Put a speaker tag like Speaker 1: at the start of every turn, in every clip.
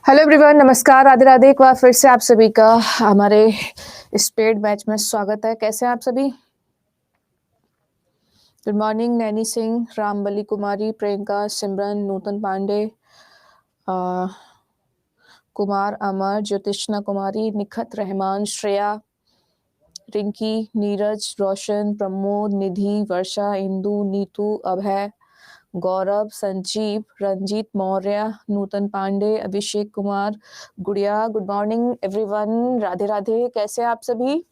Speaker 1: Hello everyone, नमस्कार, राधे राधे। एक बार फिर से आप सभी का हमारे इस पेड बैच में स्वागत है। कैसे हैं आप सभी? गुड मॉर्निंग नैनी सिंह, रामबली कुमारी, प्रियंका, सिमरन, नूतन पांडे, कुमार, अमर, ज्योतिष्ना कुमारी, निखत, रहमान, श्रेया, रिंकी, नीरज, रोशन, प्रमोद, निधि, वर्षा, इंदु, नीतू, अभय, गौरव, संजीव, रंजीत मौर्य, नूतन पांडे, अभिषेक कुमार, गुड़िया। Good morning everyone, Radhe Radhe. कैसे हैं आप सभी?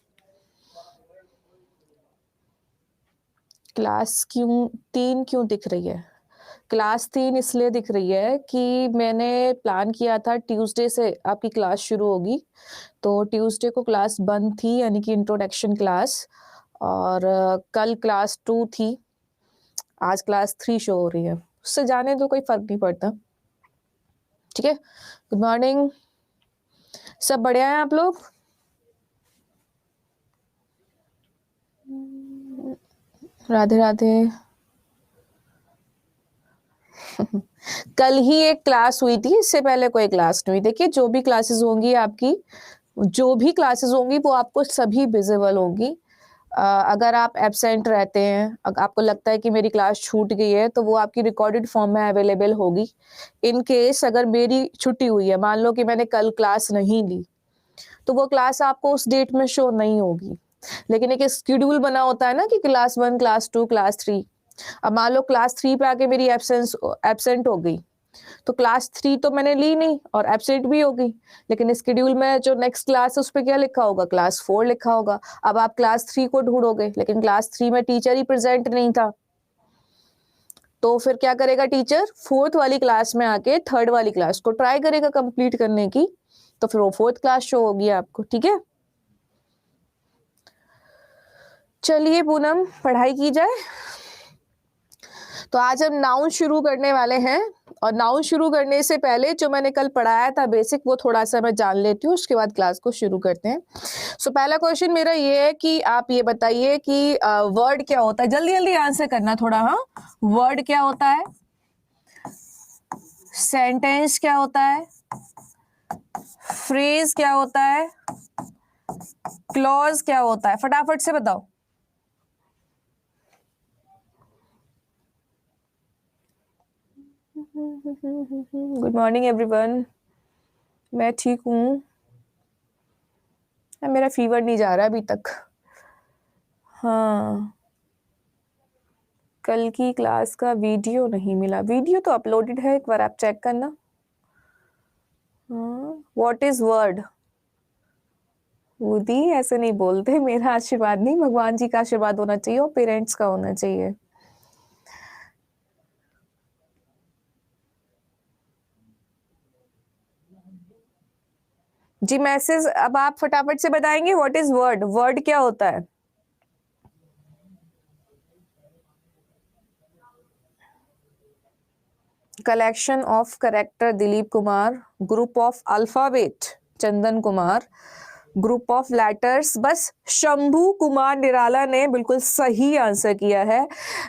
Speaker 1: क्लास तीन क्यों दिख रही है? क्लास 3 इसलिए दिख रही है कि मैंने प्लान किया था ट्यूसडे से आपकी क्लास शुरू होगी, तो ट्यूसडे को क्लास बंद थी, यानी कि इंट्रोडक्शन क्लास, और कल क्लास 2 थी, आज क्लास 3 शो हो रही है। उससे जाने दो, कोई फर्क नहीं पड़ता। ठीक है, गुड मॉर्निंग, सब बढ़िया हैं आप लोग? राधे राधे। कल ही एक क्लास हुई थी, इससे पहले कोई क्लास नहीं हुई। देखिए, जो भी क्लासेस होंगी आपकी, जो भी क्लासेस होंगी वो आपको सभी विजिबल होंगी। अगर आप एब्सेंट रहते हैं, अगर आपको लगता है कि मेरी क्लास छूट गई है, तो वो आपकी रिकॉर्डेड फॉर्म में अवेलेबल होगी। इन केस अगर मेरी छुट्टी हुई है, मान लो कि मैंने कल क्लास नहीं ली, तो वो क्लास आपको उस डेट में शो नहीं होगी। लेकिन एक शेड्यूल बना होता है ना कि क्लास 1, क्लास 2, क्लास 3। अब मान लो क्लास 3 पे आके मेरी एब्सेंट हो गई, तो क्लास 3 तो मैंने ली नहीं और एब्सेंट भी हो गई, लेकिन शेड्यूल में जो नेक्स्ट क्लास है उस पर क्या लिखा होगा? क्लास 4 लिखा होगा। अब आप क्लास 3 को ढूंढोगे, लेकिन क्लास 3 में टीचर ही प्रेजेंट नहीं था, तो फिर क्या करेगा टीचर? 4th वाली क्लास में आके 3rd वाली क्लास को ट्राई करेगा कंप्लीट करने की, तो फिर वो 4th क्लास शो होगी आपको। ठीक है, चलिए पूनम, पढ़ाई की जाए। तो आज हम नाउन शुरू करने वाले हैं, और नाउन शुरू करने से पहले जो मैंने कल पढ़ाया था बेसिक, वो थोड़ा सा मैं जान लेती हूँ, उसके बाद क्लास को शुरू करते हैं। सो पहला क्वेश्चन मेरा ये है कि आप ये बताइए कि वर्ड क्या होता है। जल्दी जल्दी आंसर करना थोड़ा। हाँ, वर्ड क्या होता है? सेंटेंस क्या होता है? फ्रेज क्या होता है? क्लॉज क्या होता है? फटाफट से बताओ। गुड मॉर्निंग एवरीवन, मैं ठीक हूँ। मेरा फीवर नहीं जा रहा अभी तक। हाँ, कल की क्लास का वीडियो नहीं मिला। वीडियो तो अपलोडेड है, एक बार आप चेक करना। What is word? वुदी ऐसे नहीं बोलते। मेरा आशीर्वाद नहीं, भगवान जी का आशीर्वाद होना चाहिए और पेरेंट्स का होना चाहिए। जी मैसेज, अब आप फटाफट से बताएंगे व्हाट इज वर्ड? वर्ड क्या होता है? Collection of character Dilip Kumar, group of alphabet Chandan Kumar, group of letters बस शंभू कुमार निराला ने बिल्कुल सही आंसर किया है।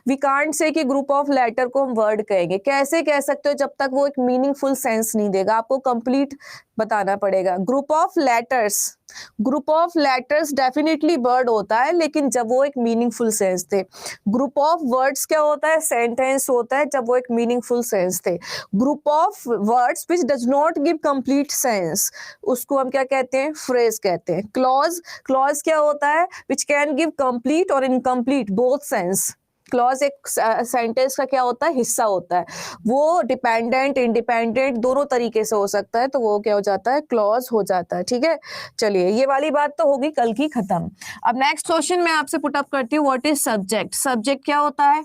Speaker 1: वी कांट से कि ग्रुप ऑफ लेटर को हम वर्ड कहेंगे, कैसे कह सकते हो जब तक वो एक मीनिंगफुल सेंस नहीं देगा, आपको कंप्लीट बताना पड़ेगा। Group of letters, group of letters definitely word होता है लेकिन जब वो एक मीनिंगफुल सेंस थे। ग्रुप ऑफ वर्ड्स क्या होता है, सेंटेंस होता है जब वो एक मीनिंगफुल सेंस थे। Group of words which does not give complete sense, उसको हम क्या कहते हैं, फ्रेज कहते हैं। क्लॉज, क्लॉज क्या होता है, विच कैन गिव कंप्लीट और इनकम्प्लीट बोथ सेंस। क्लॉज एक सेंटेंस का क्या होता है, हिस्सा होता है, वो डिपेंडेंट इंडिपेंडेंट दोनों तरीके से हो सकता है, तो वो क्या हो जाता है, क्लॉज हो जाता है। ठीक है, चलिए ये वाली बात तो होगी कल की खत्म। अब नेक्स्ट क्वेश्चन मैं आपसे पुट अप करती हूँ, व्हाट इज सब्जेक्ट। सब्जेक्ट क्या होता है,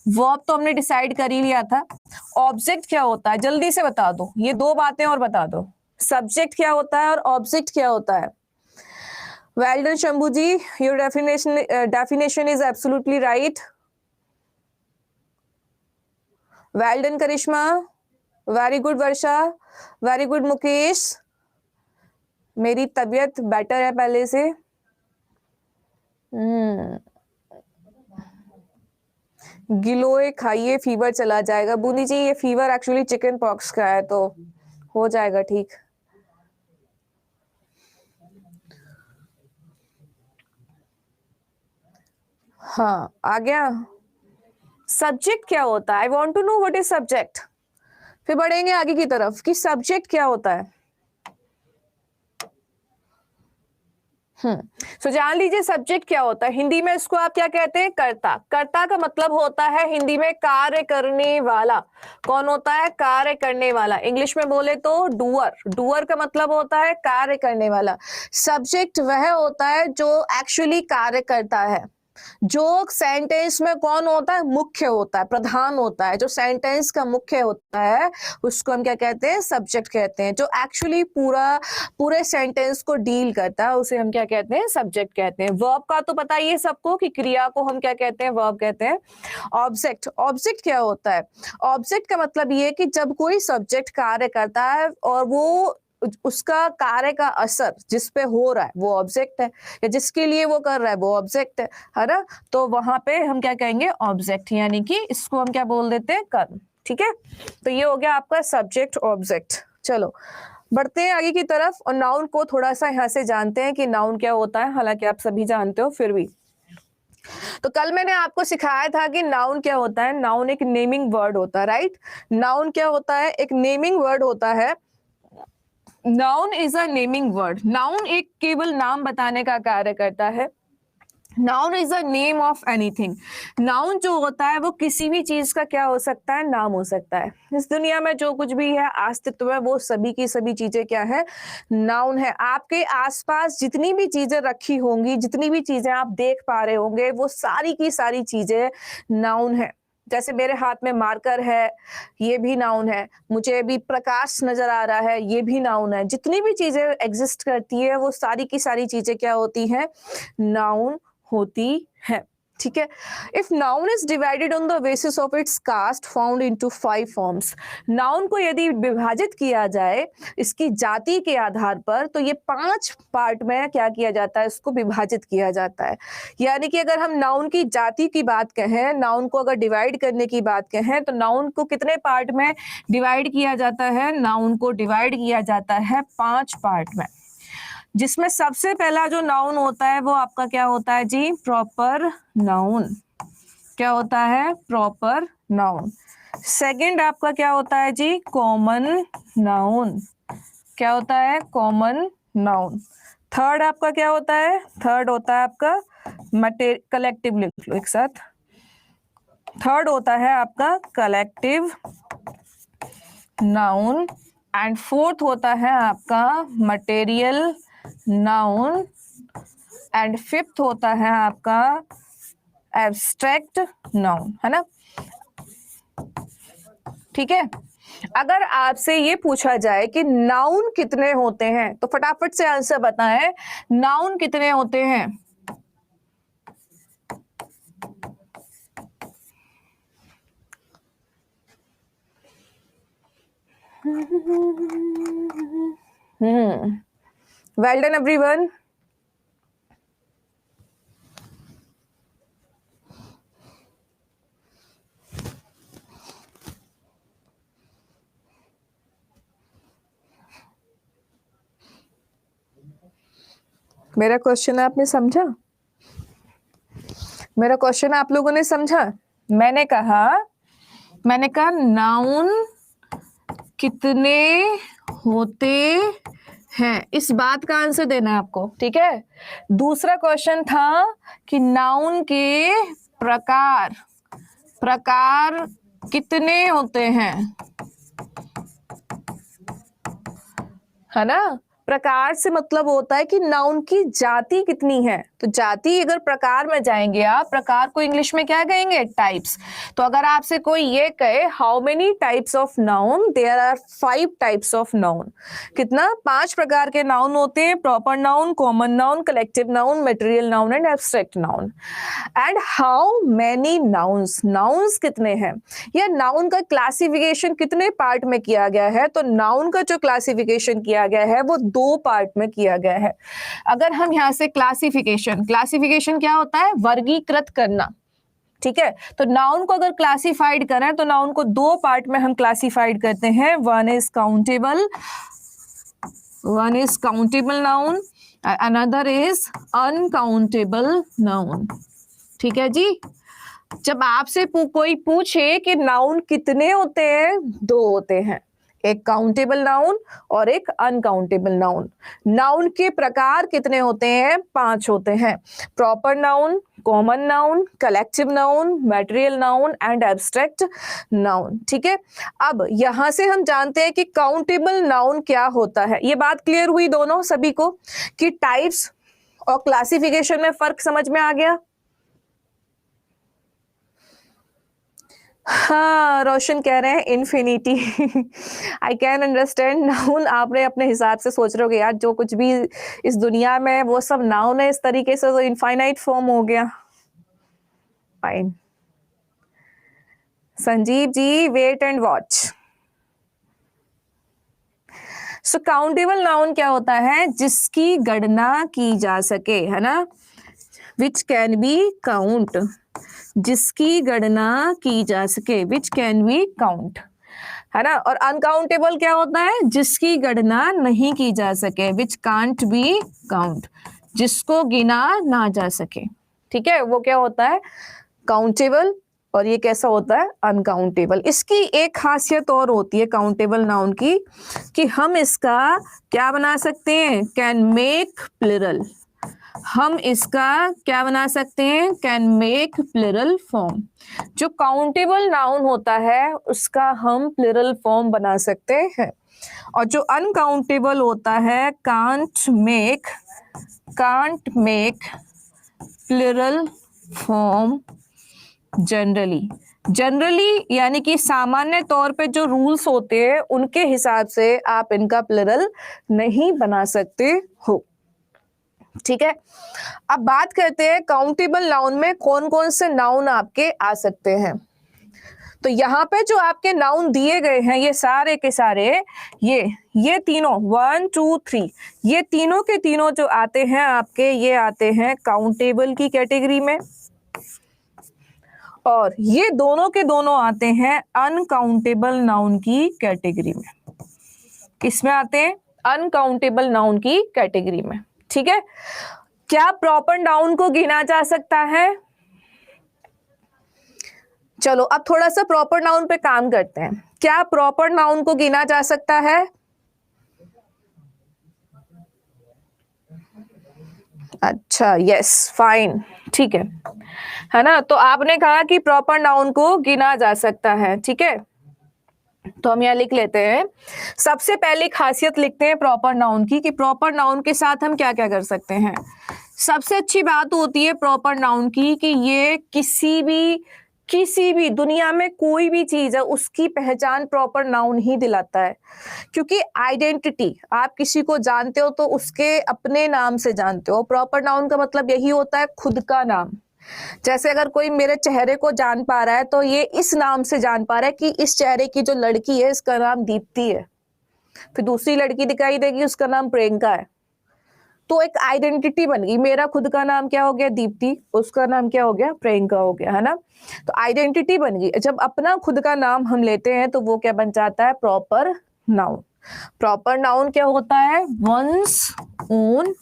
Speaker 1: वर्ब तो हमने डिसाइड कर ही लिया था। ऑब्जेक्ट क्या होता है, जल्दी से बता दो, ये दो बातें और बता दो, सब्जेक्ट क्या होता है और ऑब्जेक्ट क्या होता है। Well done, Shambhuji. Your definition is absolutely right. Well done, Karishma. Very good, Varsha. Very good, Mukesh. मेरी तबीयत बेटर है पहले से। गिलोय खाइए, फीवर चला जाएगा। बूंदी जी, ये फीवर एक्चुअली चिकन पॉक्स का है, तो हो जाएगा ठीक। हाँ, आ गया। सब्जेक्ट क्या होता है, I want to know what is subject. फिर बढ़ेंगे आगे की तरफ कि सब्जेक्ट क्या होता है। सो जान लीजिए सब्जेक्ट क्या होता है। हिंदी में इसको आप क्या कहते हैं, कर्ता। कर्ता का मतलब होता है हिंदी में कार्य करने वाला। कौन होता है, कार्य करने वाला। इंग्लिश में बोले तो डूअर। डूअर का मतलब होता है कार्य करने वाला। सब्जेक्ट वह होता है जो एक्चुअली कार्य करता है। जो सेंटेंस में कौन होता है, मुख्य होता है, प्रधान होता है, जो सेंटेंस का मुख्य होता है उसको हम क्या कहते हैं, सब्जेक्ट कहते हैं। जो एक्चुअली पूरे सेंटेंस को डील करता है उसे हम क्या कहते हैं, सब्जेक्ट कहते हैं। वर्ब का तो पता ही है सबको कि क्रिया को हम क्या कहते हैं, वर्ब कहते हैं। ऑब्जेक्ट, ऑब्जेक्ट क्या होता है, ऑब्जेक्ट का मतलब ये कि जब कोई सब्जेक्ट कार्य करता है और वो उसका कार्य का असर जिस पे हो रहा है वो ऑब्जेक्ट है, या जिसके लिए वो कर रहा है वो ऑब्जेक्ट है ना, तो वहां पे हम क्या कहेंगे, ऑब्जेक्ट, यानी कि इसको हम क्या बोल देते हैं, कर्म। ठीक है, तो ये हो गया आपका सब्जेक्ट ऑब्जेक्ट। चलो बढ़ते हैं आगे की तरफ और नाउन को थोड़ा सा यहाँ से जानते हैं कि नाउन क्या होता है, हालांकि आप सभी जानते हो फिर भी। तो कल मैंने आपको सिखाया था कि नाउन क्या होता है। नाउन एक नेमिंग वर्ड होता है, राइट। नाउन क्या होता है, एक नेमिंग वर्ड होता है। Noun is a naming word. Noun एक केवल नाम बताने का कार्य करता है। Noun is a name of anything. Noun जो होता है वो किसी भी चीज का क्या हो सकता है, नाम हो सकता है। इस दुनिया में जो कुछ भी है अस्तित्व में, वो सभी की सभी चीजें क्या है, नाउन है। आपके आसपास जितनी भी चीजें रखी होंगी, जितनी भी चीजें आप देख पा रहे होंगे, वो सारी की सारी चीजें नाउन है। जैसे मेरे हाथ में मार्कर है, ये भी नाउन है। मुझे अभी प्रकाश नजर आ रहा है, ये भी नाउन है। जितनी भी चीजें एग्जिस्ट करती है वो सारी की सारी चीजें क्या होती हैं, नाउन होती है। ठीक है। If noun is divided on the basis of its cast found into 5 forms. Noun को यदि विभाजित किया जाए इसकी जाति के आधार पर, तो ये 5 पार्ट में क्या किया जाता है, इसको विभाजित किया जाता है। यानी कि अगर हम नाउन की जाति की बात कहें, नाउन को अगर डिवाइड करने की बात कहें, तो नाउन को कितने पार्ट में डिवाइड किया जाता है, नाउन को डिवाइड किया जाता है 5 पार्ट में। जिसमें सबसे पहला जो नाउन होता है वो आपका क्या होता है जी, प्रॉपर नाउन। क्या होता है, प्रॉपर नाउन। सेकंड आपका क्या होता है जी, कॉमन नाउन। क्या होता है, कॉमन नाउन। थर्ड आपका क्या होता है, थर्ड होता है आपका कलेक्टिव, लिख लो एक साथ। थर्ड होता है आपका कलेक्टिव नाउन। एंड फोर्थ होता है आपका मटेरियल नाउन। एंड फिफ्थ होता है आपका एब्स्ट्रैक्ट नाउन, है ना। ठीक है। अगर आपसे ये पूछा जाए कि नाउन कितने होते हैं, तो फटाफट से आंसर बताएं, नाउन कितने होते हैं। Well done everyone. मेरा क्वेश्चन आपने समझा? मेरा क्वेश्चन आप लोगों ने समझा? मैंने कहा नाउन कितने होते हैं, इस बात का आंसर देना है आपको, ठीक है। दूसरा क्वेश्चन था कि नाउन के प्रकार कितने होते हैं, है ना। प्रकार से मतलब होता है कि नाउन की जाति कितनी है। तो जाति अगर प्रकार में जाएंगे आप, प्रकार को इंग्लिश में क्या कहेंगे? टाइप्स। तो अगर आपसे कोई ये कहे how many types of noun, there are 5 types of noun. कितना? 5 प्रकार के नाउन होते हैं। Proper noun, common noun, collective noun, material noun and abstract noun. And how many nouns, nouns कितने हैं, या नाउन का क्लासिफिकेशन कितने पार्ट में किया गया है। तो नाउन का जो क्लासिफिकेशन किया गया है वो 2 पार्ट में किया गया है। अगर हम यहां से क्लासिफिकेशन क्या होता है? वर्गीकृत करना, ठीक है। तो नाउन को अगर क्लासिफाइड करें तो नाउन को 2 पार्ट में हम क्लासिफाइड करते हैं। One is countable noun, another is uncountable noun, ठीक है जी। जब आपसे कोई पूछे कि नाउन कितने होते हैं, 2 होते हैं, एक काउंटेबल नाउन और एक अनकाउंटेबल नाउन। नाउन के प्रकार कितने होते हैं? 5 होते हैं। Proper noun, common noun, collective noun, material noun and abstract noun, ठीक है। अब यहां से हम जानते हैं कि काउंटेबल नाउन क्या होता है। ये बात क्लियर हुई दोनों सभी को कि टाइप्स और क्लासिफिकेशन में फर्क समझ में आ गया? हाँ, रोशन कह रहे हैं infinity. I can understand. Noun आपने अपने हिसाब से सोच रहे हो यार, जो कुछ भी इस दुनिया में वो सब नाउन है, इस तरीके से तो इनफाइनाइट फॉर्म हो गया। Fine Sanjeev ji, wait and watch. So countable noun क्या होता है? जिसकी गणना की जा सके, है ना, विच कैन बी काउंट, जिसकी गणना की जा सके, विच कैन बी काउंट, है ना। और अनकाउंटेबल क्या होता है? जिसकी गणना नहीं की जा सके, विच कांट बी काउंट, जिसको गिना ना जा सके, ठीक है। वो क्या होता है? काउंटेबल। और ये कैसा होता है? अनकाउंटेबल। इसकी एक खासियत और होती है काउंटेबल नाउन की, कि हम इसका क्या बना सकते हैं? Can make plural. हम इसका क्या बना सकते हैं? Can make plural form. जो काउंटेबल नाउन होता है उसका हम प्लुरल फॉर्म बना सकते हैं, और जो अनकाउंटेबल होता है can't make plural form generally यानी कि सामान्य तौर पे जो रूल्स होते हैं उनके हिसाब से आप इनका प्लुरल नहीं बना सकते हो, ठीक है। अब बात करते हैं काउंटेबल नाउन में कौन कौन से नाउन आपके आ सकते हैं। तो यहाँ पे जो आपके नाउन दिए गए हैं ये सारे के सारे, ये तीनों 1 2 3, ये तीनों के तीनों जो आते हैं आपके, ये आते हैं काउंटेबल की कैटेगरी में, और ये दोनों के दोनों आते हैं अनकाउंटेबल नाउन की कैटेगरी में। किसमें आते हैं? अनकाउंटेबल नाउन की कैटेगरी में, ठीक है। क्या प्रॉपर नाउन को गिना जा सकता है? चलो अब थोड़ा सा प्रॉपर नाउन पे काम करते हैं। क्या प्रॉपर नाउन को गिना जा सकता है? अच्छा, यस, फाइन, ठीक है ना। तो आपने कहा कि प्रॉपर नाउन को गिना जा सकता है, ठीक है। तो हम यहाँ लिख लेते हैं, सबसे पहली खासियत लिखते हैं प्रॉपर नाउन की, कि प्रॉपर नाउन के साथ हम क्या क्या कर सकते हैं। सबसे अच्छी बात होती है प्रॉपर नाउन की कि ये किसी भी दुनिया में कोई भी चीज है उसकी पहचान प्रॉपर नाउन ही दिलाता है। क्योंकि आइडेंटिटी, आप किसी को जानते हो तो उसके अपने नाम से जानते हो। प्रॉपर नाउन का मतलब यही होता है खुद का नाम। जैसे अगर कोई मेरे चेहरे को जान पा रहा है तो ये इस नाम से जान पा रहा है कि इस चेहरे की जो लड़की है इसका नाम दीप्ति है, फिर दूसरी लड़की दिखाई देगी, उसका नाम प्रियंका है, तो एक आइडेंटिटी बन गई। मेरा खुद का नाम क्या हो गया, दीप्ति, उसका नाम क्या हो गया, प्रियंका हो गया, है ना। तो आइडेंटिटी बन गई। जब अपना खुद का नाम हम लेते हैं तो वो क्या बन जाता है, प्रॉपर नाउन। प्रॉपर नाउन क्या होता है, वंस ओन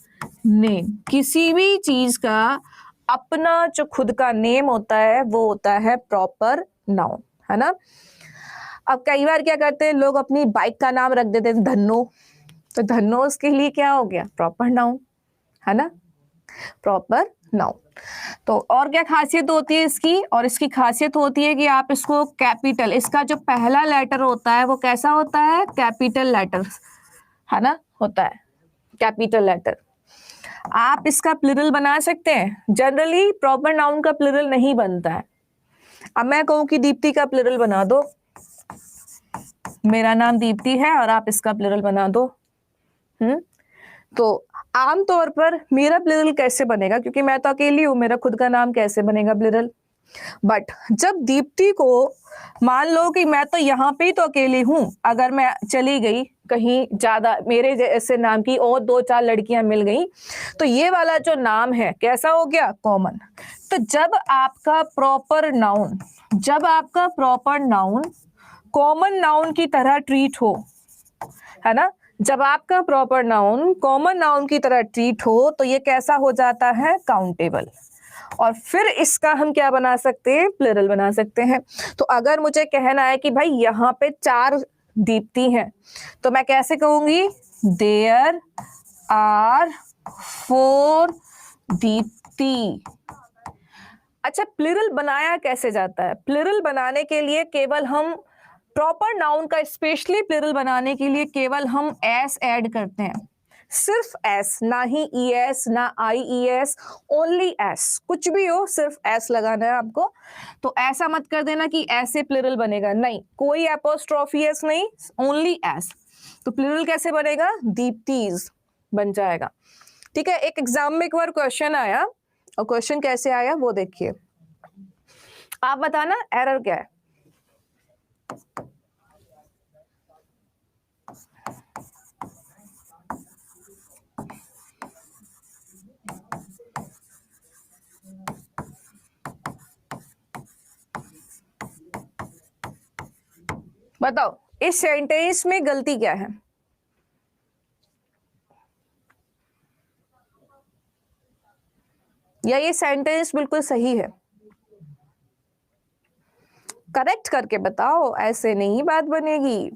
Speaker 1: नेम। किसी भी चीज का अपना जो खुद का नेम होता है वो होता है प्रॉपर नाउन, है ना। अब कई बार क्या करते हैं लोग, अपनी बाइक का नाम रख देते हैं धन्नो, तो धन्नो उसके लिए क्या हो गया, प्रॉपर नाउन, है ना, प्रॉपर नाउन। तो और क्या खासियत होती है इसकी, और इसकी खासियत होती है कि आप इसको कैपिटल, इसका जो पहला लेटर होता है वो कैसा होता है, कैपिटल लेटर, है ना, होता है कैपिटल लेटर। आप इसका प्लुरल बना सकते हैं। जनरली प्रॉपर नाउन का प्लुरल नहीं बनता है। अब मैं कहूं कि दीप्ति का प्लुरल बना दो, मेरा नाम दीप्ति है और आप इसका प्लुरल बना दो, तो आमतौर पर मेरा प्लुरल कैसे बनेगा, क्योंकि मैं तो अकेली हूं, मेरा खुद का नाम कैसे बनेगा प्लुरल। बट जब दीप्ति को, मान लो कि मैं तो यहाँ पे ही तो अकेली हूं, अगर मैं चली गई कहीं, ज्यादा मेरे जैसे नाम की और 2-4 लड़कियां मिल गई, तो ये वाला जो नाम है कैसा हो गया, कॉमन। तो जब आपका प्रॉपर नाउन कॉमन नाउन की तरह ट्रीट हो, है ना, जब आपका प्रॉपर नाउन कॉमन नाउन की तरह ट्रीट हो तो ये कैसा हो जाता है, काउंटेबल। और फिर इसका हम क्या बना सकते हैं, प्लुरल बना सकते हैं। तो अगर मुझे कहना है कि भाई यहाँ पे 4 दीप्ति हैं, तो मैं कैसे कहूंगी, देयर आर 4 दीप्ति। अच्छा, प्लुरल बनाया कैसे जाता है, प्लुरल बनाने के लिए केवल हम प्रॉपर नाउन का स्पेशली प्लुरल बनाने के लिए केवल हम एस ऐड करते हैं, सिर्फ एस, ना ही ईएस ना आईईएस, ओनली एस, कुछ भी हो सिर्फ एस लगाना है आपको। तो ऐसा मत कर देना कि ऐसे प्लुरल बनेगा, नहीं, कोई एपोस्ट्रोफी एस नहीं, ओनली एस। तो प्लुरल कैसे बनेगा, दीप्तीज बन जाएगा। ठीक है, एक एग्जाम में एक बार क्वेश्चन आया, और क्वेश्चन कैसे आया वो देखिए, आप बताना एरर क्या है। बताओ इस सेंटेंस में गलती क्या है, या ये सेंटेंस बिल्कुल सही है, करेक्ट करके बताओ, ऐसे नहीं बात बनेगी।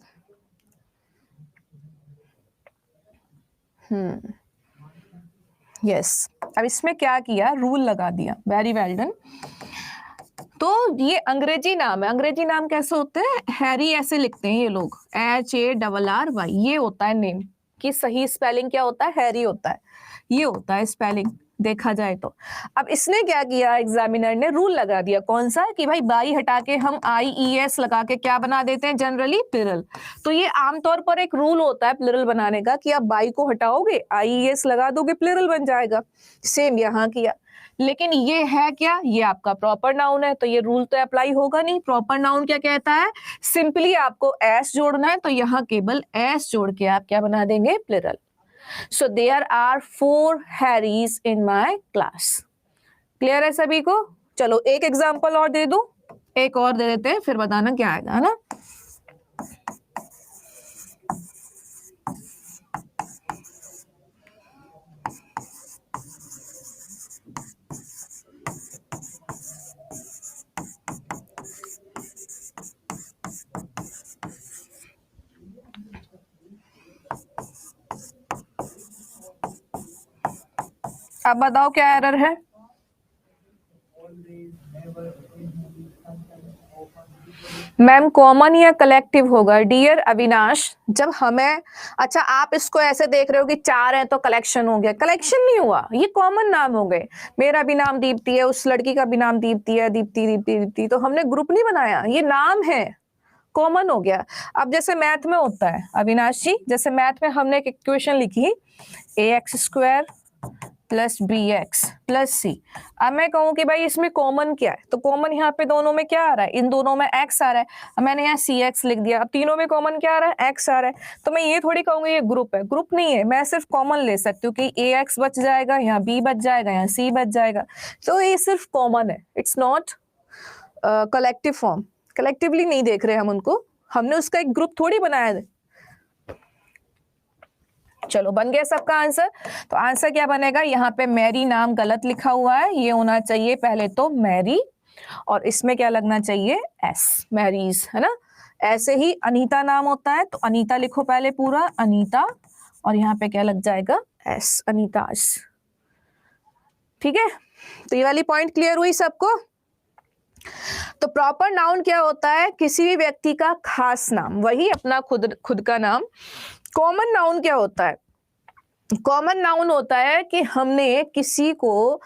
Speaker 1: यस, अब इसमें क्या किया, रूल लगा दिया, वेरी वेल डन। तो ये अंग्रेजी नाम है, अंग्रेजी नाम कैसे होते हैं, हैरी ऐसे लिखते हैं ये लोग, HARRY, ये होता है नेम की सही स्पेलिंग क्या होता है, हैरी होता है, ये होता है स्पेलिंग देखा जाए तो। अब इसने क्या किया, एग्जामिनर ने रूल लगा दिया, कौन सा, कि भाई बाई हटा के हम IES लगा के क्या बना देते हैं, जनरली प्लुरल। तो ये आमतौर पर एक रूल होता है प्लुरल बनाने का, कि आप बाई को हटाओगे IES लगा दोगे, प्लुरल बन जाएगा। सेम यहाँ किया, लेकिन ये है क्या, ये आपका प्रॉपर नाउन है, तो ये रूल तो अप्लाई होगा नहीं। प्रॉपर नाउन क्या कहता है, सिंपली आपको एस जोड़ना है, तो यहाँ केवल एस जोड़ के आप क्या बना देंगे, plural. So there are 4 Harrys in my class. Clear है सभी को। चलो एक एग्जांपल और दे दूं, एक और दे देते हैं, फिर बताना क्या आएगा, है ना। अब बताओ क्या एरर है, मैम कॉमन या कलेक्टिव होगा, डियर अविनाश। जब हमें, अच्छा आप इसको ऐसे देख रहे हो कि 4 हैं तो कलेक्शन हो गया, कलेक्शन नहीं हुआ, ये कॉमन नाम हो गए। मेरा भी नाम दीप्ति है, उस लड़की का भी नाम दीप्ति है, दीप्ति दीप्ति दीप्ति, तो हमने ग्रुप नहीं बनाया, ये नाम है, कॉमन हो गया। अब जैसे मैथ में होता है अविनाश जी, जैसे मैथ में हमने एक इक्वेशन लिखी, AX² plus B X plus C. अब मैं कहूं कि भाई इसमें कॉमन क्या है, तो कॉमन यहाँ पे दोनों में क्या आ रहा है, इन दोनों में एक्स आ रहा है। अब मैंने यहाँ सी एक्स लिख दिया। अब तीनों में कॉमन क्या आ रहा है, एक्स आ रहा है। तो मैं ये थोड़ी कहूंगी ये ग्रुप है, ग्रुप नहीं है, मैं सिर्फ कॉमन ले सकती हूँ कि ए एक्स बच जाएगा, यहाँ बी बच जाएगा, यहाँ सी बच जाएगा। तो ये सिर्फ कॉमन है, it's not collective form. Collectively नहीं देख रहे हम उनको, हमने उसका एक ग्रुप थोड़ी बनाया है। चलो बन गया सबका आंसर। तो आंसर क्या बनेगा, यहाँ पे मैरी नाम गलत लिखा हुआ है, ये होना चाहिए पहले तो मैरी, और इसमें क्या लगना चाहिए, एस, मैरीज, है ना। ऐसे ही अनीता नाम होता है, तो अनीता लिखो पहले पूरा, अनीता, और यहाँ पे क्या लग जाएगा, एस, अनीतास। ठीक है, तो ये वाली पॉइंट क्लियर हुई सबको। तो प्रॉपर नाउन क्या होता है, किसी भी व्यक्ति का खास नाम, वही अपना खुद का नाम। कॉमन नाउन क्या होता है, कॉमन नाउन होता है कि हमने किसी को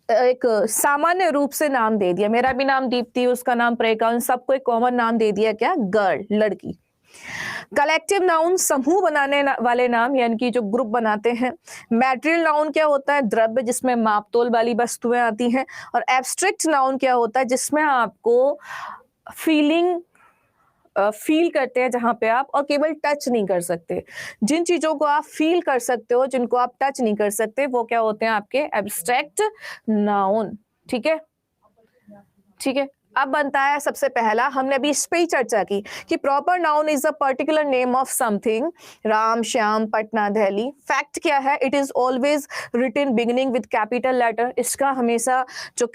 Speaker 1: एक सामान्य रूप से नाम दे दिया, मेरा भी नाम दीप्ति, उसका नाम प्रेका, सबको एक कॉमन नाम दे दिया, क्या, गर्ल, लड़की। कलेक्टिव नाउन समूह बनाने वाले नाम, यानी कि जो ग्रुप बनाते हैं। मैटेरियल नाउन क्या होता है, द्रव्य जिसमें मापतोल वाली वस्तुएं आती हैं। और एब्स्ट्रैक्ट नाउन क्या होता है, जिसमें आपको फील करते हैं, जहां पे आप और केवल टच नहीं कर सकते। जिन चीजों को आप फील कर सकते हो, जिनको आप टच नहीं कर सकते, वो क्या होते हैं, आपके एब्स्ट्रैक्ट नाउन। ठीक है, ठीक है। अब बनता है सबसे पहला, हमने अभी इस पे ही चर्चा की कि proper noun is a particular name of something. Ram, Shyam, Patna, Delhi. Fact क्या है, it is always written beginning with capital letter. इसका हमेशा जो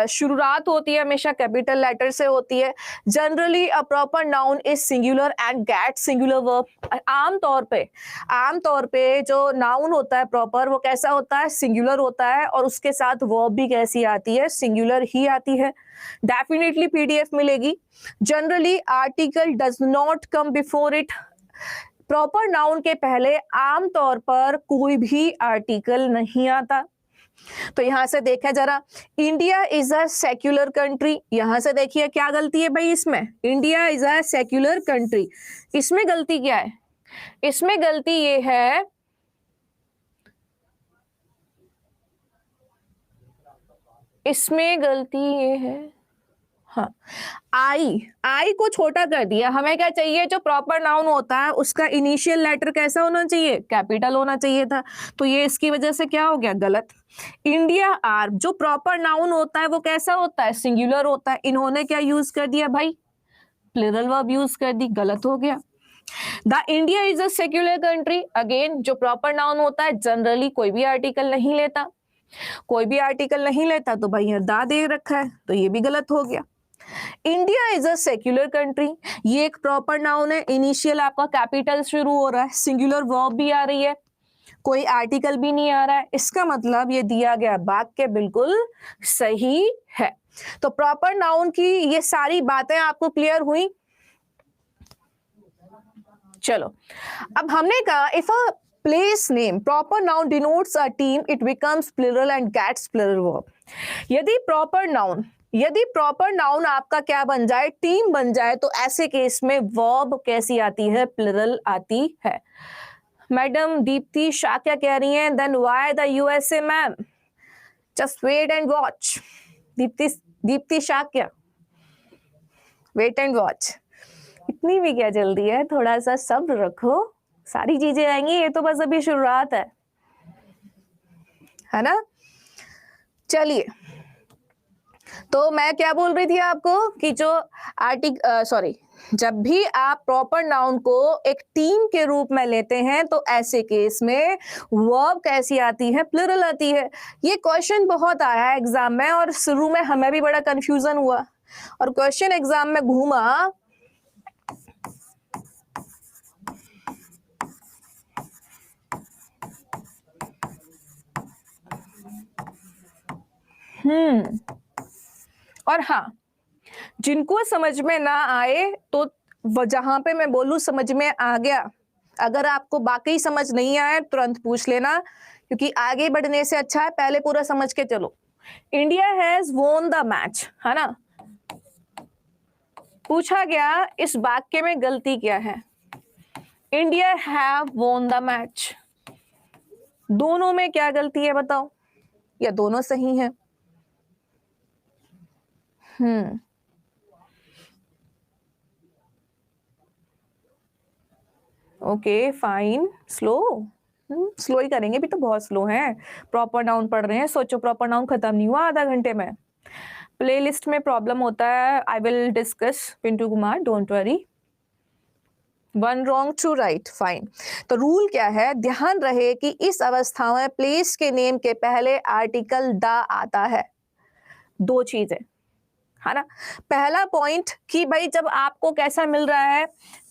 Speaker 1: शुरुआत होती है हमेशा कैपिटल लेटर से होती है। Generally a proper noun is singular and get singular verb. आमतौर पे जो नाउन होता है प्रॉपर, वो कैसा होता है, सिंगुलर होता है, और उसके साथ वर्ब भी कैसी आती है, सिंगुलर ही आती है। डेफिनेटली पीडीएफ मिलेगी। Generally article does not come before it. Proper noun के पहले आमतौर पर कोई भी आर्टिकल नहीं आता। तो यहां से देखा जरा, India is a secular country. यहां से देखिए क्या गलती है भाई इसमें, India is a secular country, इसमें गलती क्या है, इसमें गलती ये है, इसमें गलती ये है, हाँ, आई को छोटा कर दिया। हमें क्या चाहिए, जो प्रॉपर नाउन होता है उसका इनिशियल लेटर कैसा होना चाहिए, कैपिटल होना चाहिए था। तो ये इसकी वजह से क्या हो गया, गलत। इंडिया आर, जो प्रॉपर नाउन होता है वो कैसा होता है, सिंगुलर होता है। इन्होंने क्या यूज कर दिया भाई, प्लूरल वर्ब यूज कर दी, गलत हो गया। The India is a secular country, again जो प्रॉपर नाउन होता है जनरली कोई भी आर्टिकल नहीं लेता, कोई भी आर्टिकल नहीं लेता, तो भाई यहाँ दा दे रखा है, तो ये भी गलत हो गया। India is a secular country, ये एक प्रॉपर नाउन है, इनिशियल आपका कैपिटल शुरू हो रहा है, सिंगुलर वर्ब भी आ रही है, कोई आर्टिकल भी नहीं आ रहा है। इसका मतलब ये दिया गया वाक्य बिल्कुल सही है। तो प्रॉपर नाउन की ये सारी बातें आपको क्लियर हुई। चलो, अब हमने कहा if a place name proper noun denotes a team, it becomes plural and gets plural verb. यदि प्रॉपर नाउन आपका क्या बन जाए, टीम बन जाए, तो ऐसे केस में वर्ब कैसी आती है, प्लूरल आती है। मैडम दीप्ति शाह क्या कह रही हैं, then why the USA ma'am, just wait and watch. Deepti Shah क्या, वेट एंड वॉच, इतनी भी क्या जल्दी है, थोड़ा सा सब्र रखो, सारी चीजें आएंगी, ये तो बस अभी शुरुआत है ना। चलिए, तो मैं क्या बोल रही थी आपको कि जो जब भी आप प्रॉपर नाउन को एक टीम के रूप में लेते हैं, तो ऐसे केस में वर्ब कैसी आती है, प्लूरल आती है। ये क्वेश्चन बहुत आया है एग्जाम में, और शुरू में हमें भी बड़ा कंफ्यूजन हुआ, और क्वेश्चन एग्जाम में घूमा और हाँ, जिनको समझ में ना आए तो जहां पे मैं बोलूं समझ में आ गया, अगर आपको बाकी समझ नहीं आया तुरंत पूछ लेना, क्योंकि आगे बढ़ने से अच्छा है पहले पूरा समझ के चलो। India has won the match, है ना, पूछा गया इस वाक्य में गलती क्या है, India have won the match. दोनों में क्या गलती है बताओ, या दोनों सही है? Okay fine, slow. स्लो ही करेंगे, भी तो बहुत स्लो है। प्रॉपर नाउन पढ़ रहे हैं, सोचो प्रॉपर नाउन खत्म नहीं हुआ आधा घंटे में। प्लेलिस्ट में प्रॉब्लम होता है, I will discuss, Pintu Kumar, don't worry. 1 wrong 2 right, fine. तो रूल क्या है, ध्यान रहे कि इस अवस्था में प्लेस के नेम के पहले आर्टिकल द आता है। 2 चीजें है ना। पहला पॉइंट कि भाई जब आपको कैसा मिल रहा है,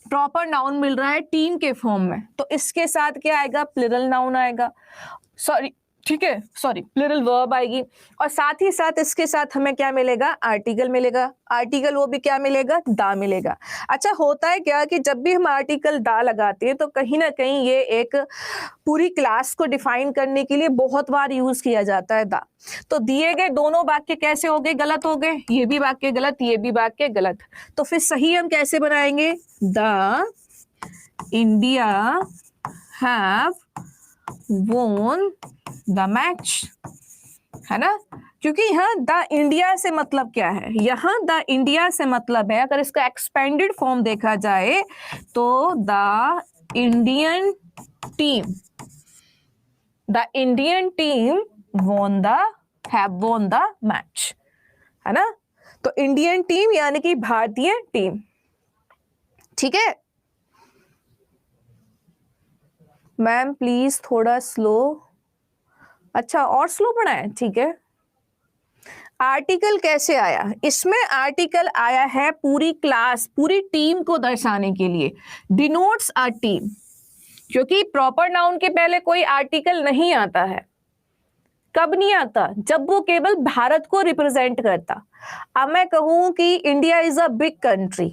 Speaker 1: प्रॉपर नाउन मिल रहा है टीम के फॉर्म में, तो इसके साथ क्या आएगा, प्लूरल नाउन आएगा, सॉरी ठीक है, सॉरी प्लूरल वर्ब आएगी, और साथ ही साथ इसके साथ हमें क्या मिलेगा, आर्टिकल मिलेगा। आर्टिकल वो भी क्या मिलेगा, दा मिलेगा। अच्छा होता है क्या कि जब भी हम आर्टिकल दा लगाते हैं तो कहीं ना कहीं ये एक पूरी क्लास को डिफाइन करने के लिए बहुत बार यूज किया जाता है दा। तो दिए गए दोनों वाक्य कैसे हो गए, गलत हो गए, ये भी वाक्य गलत, ये भी वाक्य गलत। तो फिर सही हम कैसे बनाएंगे, the India have won the match, है ना। क्योंकि यहाँ द इंडिया से मतलब क्या है, यहाँ द इंडिया से मतलब है, अगर इसका एक्सपेंडेड फॉर्म देखा जाए तो the Indian team won the have won the match, है ना। तो इंडियन टीम यानी कि भारतीय टीम, ठीक है। मैम प्लीज थोड़ा स्लो, अच्छा और स्लो पढ़ा है, ठीक है। आर्टिकल कैसे आया, इसमें आर्टिकल आया है पूरी क्लास, पूरी टीम को दर्शाने के लिए, डिनोट्स अ टीम, क्योंकि प्रॉपर नाउन के पहले कोई आर्टिकल नहीं आता है। कब नहीं आता, जब वो केवल भारत को रिप्रेजेंट करता। अब मैं कहूं कि India is a big country,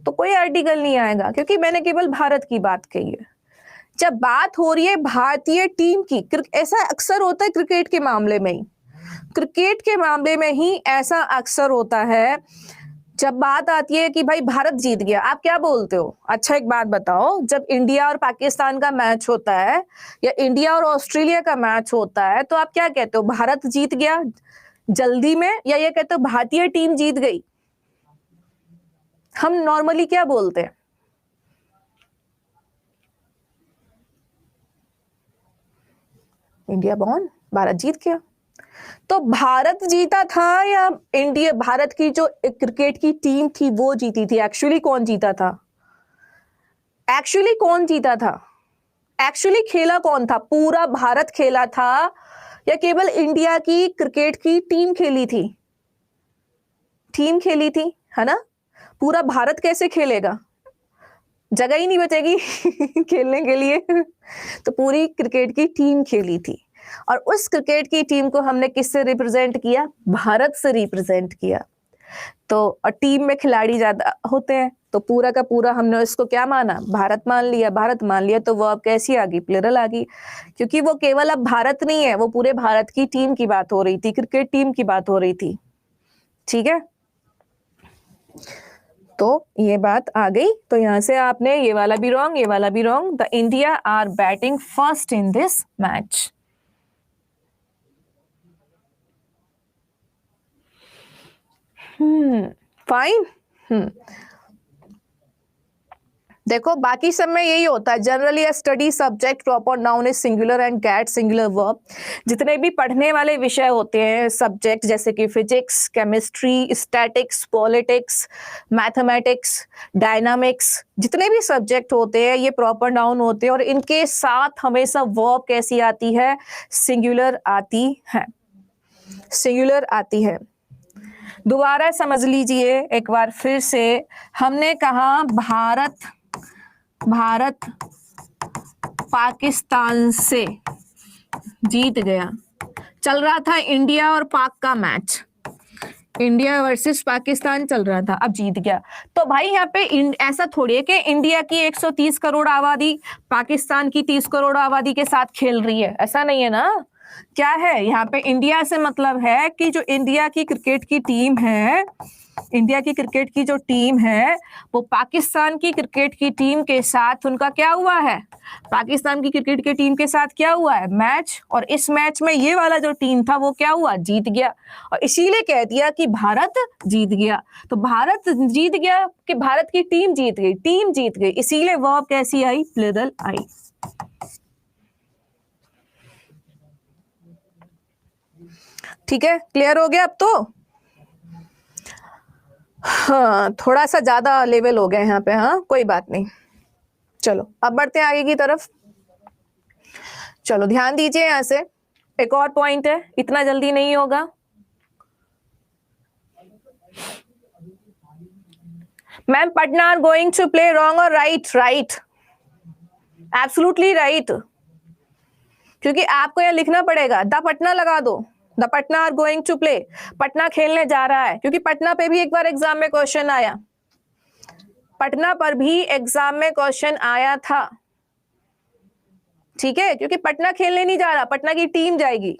Speaker 1: तो कोई आर्टिकल नहीं आएगा, क्योंकि मैंने केवल भारत की बात कही है। जब बात हो रही है भारतीय टीम की, ऐसा अक्सर होता है क्रिकेट के मामले में ही, क्रिकेट के मामले में ही ऐसा अक्सर होता है, जब बात आती है कि भाई भारत जीत गया, आप क्या बोलते हो। अच्छा एक बात बताओ, जब इंडिया और पाकिस्तान का मैच होता है या इंडिया और ऑस्ट्रेलिया का मैच होता है, तो आप क्या कहते हो, भारत जीत गया जल्दी में, या ये कहते हो भारतीय टीम जीत गई। हम नॉर्मली क्या बोलते हैं, इंडिया वॉन, भारत जीत गया। तो भारत जीता था या इंडिया, भारत की जो क्रिकेट की टीम थी वो जीती थी। एक्चुअली कौन जीता था, एक्चुअली कौन जीता था, एक्चुअली खेला कौन था, पूरा भारत खेला था या केवल इंडिया की क्रिकेट की टीम खेली थी, टीम खेली थी, है ना। पूरा भारत कैसे खेलेगा, जगह ही नहीं बचेगी खेलने के लिए तो पूरी क्रिकेट की टीम खेली थी, और उस क्रिकेट की टीम को हमने किससे रिप्रेजेंट किया, भारत से रिप्रेजेंट किया। तो और टीम में खिलाड़ी ज्यादा होते हैं, तो पूरा का पूरा हमने इसको क्या माना, भारत मान लिया, भारत मान लिया, तो वो अब कैसी आ गई, प्लूरल आ गई, क्योंकि वो केवल अब भारत नहीं है, वो पूरे भारत की टीम की बात हो रही थी, क्रिकेट टीम की बात हो रही थी, ठीक है। तो ये बात आ गई, तो यहां से आपने ये वाला भी रॉन्ग, ये वाला भी wrong. The India are batting first in this match. Fine. देखो बाकी सब में यही होता है, generally a study subject proper noun is singular and get singular verb. जितने भी पढ़ने वाले विषय होते हैं सब्जेक्ट, जैसे कि physics, chemistry, statics, politics, mathematics, dynamics, जितने भी सब्जेक्ट होते हैं ये प्रॉपर नाउन होते हैं, और इनके साथ हमेशा वर्ब कैसी आती है, सिंगुलर आती है, सिंगुलर आती है। दोबारा समझ लीजिए एक बार फिर से, हमने कहा भारत पाकिस्तान से जीत गया, चल रहा था इंडिया और पाक का मैच, इंडिया वर्सेस पाकिस्तान चल रहा था, अब जीत गया। तो भाई यहाँ पे ऐसा थोड़ी है कि इंडिया की 130 करोड़ आबादी पाकिस्तान की 30 करोड़ आबादी के साथ खेल रही है, ऐसा नहीं है ना। क्या है यहाँ पे, इंडिया से मतलब है कि जो इंडिया की क्रिकेट की टीम है इंडिया की क्रिकेट की जो टीम है वो पाकिस्तान की क्रिकेट की टीम के साथ उनका क्या हुआ है, पाकिस्तान की क्रिकेट की टीम के साथ क्या हुआ है, मैच। और इस मैच में ये वाला जो टीम था वो क्या हुआ, जीत गया। और इसीलिए कह दिया कि भारत जीत गया। तो भारत जीत गया कि भारत की टीम जीत गई, टीम जीत गई, इसीलिए वर्ब कैसी आई, प्लूरल आई। ठीक है, क्लियर हो गया अब तो। हाँ, थोड़ा सा ज्यादा लेवल हो गया यहाँ पे, हाँ कोई बात नहीं। चलो अब बढ़ते हैं आगे की तरफ। चलो ध्यान दीजिए, यहां से एक और पॉइंट है, इतना जल्दी नहीं होगा। Ma'am Patna are going to play, wrong और राइट? राइट, एब्सोल्युटली राइट, क्योंकि आपको यह लिखना पड़ेगा, द पटना लगा दो, the Patna are going to play, Patna खेलने जा रहा है, क्योंकि पटना पे भी एक बार एग्जाम में क्वेश्चन आया, पटना पर भी एग्जाम में क्वेश्चन आया था। ठीक है, क्योंकि पटना खेलने नहीं जा रहा, पटना की टीम जाएगी।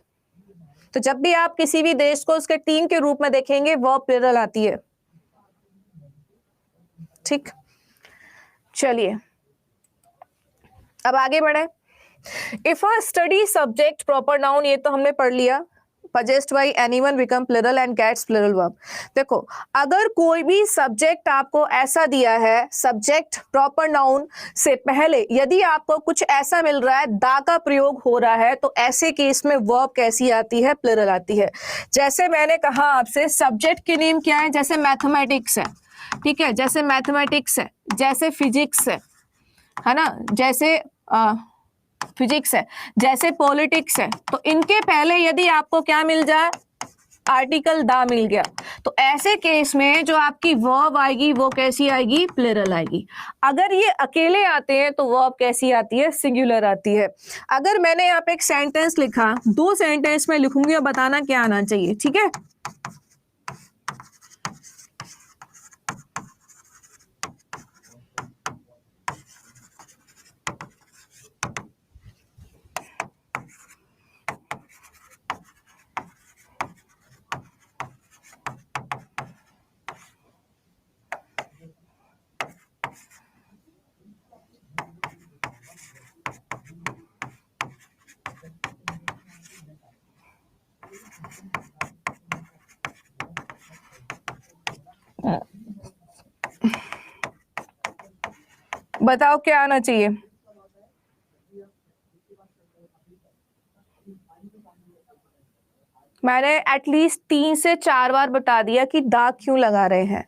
Speaker 1: तो जब भी आप किसी भी देश को उसके टीम के रूप में देखेंगे वर्ब प्लूरल आती है। ठीक, चलिए अब आगे बढ़े। If a study subject proper noun, ये तो हमने पढ़ लिया, possessed by anyone become plural and gets plural verb। देखो, अगर कोई भी सब्जेक्ट आपको ऐसा दिया है, सब्जेक्ट प्रॉपर नाउन से पहले यदि आपको कुछ ऐसा मिल रहा है, दा का प्रयोग हो रहा है, तो ऐसे केस में वर्ब कैसी आती है, प्लूरल आती है। जैसे मैंने कहा आपसे, सब्जेक्ट के नेम क्या है, जैसे मैथमेटिक्स है, ठीक है, जैसे मैथमेटिक्स है, जैसे फिजिक्स है ना, जैसे फिजिक्स है, जैसे पॉलिटिक्स है, तो इनके पहले यदि आपको क्या मिल जाए, आर्टिकल दा मिल गया, तो ऐसे केस में जो आपकी वर्ब आएगी वो कैसी आएगी, प्लूरल आएगी। अगर ये अकेले आते हैं तो वर्ब कैसी आती है, सिंगुलर आती है। अगर मैंने यहाँ पे एक सेंटेंस लिखा, 2 सेंटेंस में लिखूंगी और बताना क्या आना चाहिए, ठीक है। बताओ क्या आना चाहिए। मैंने एटलीस्ट 3 से 4 बार बता दिया कि दा क्यों लगा रहे हैं,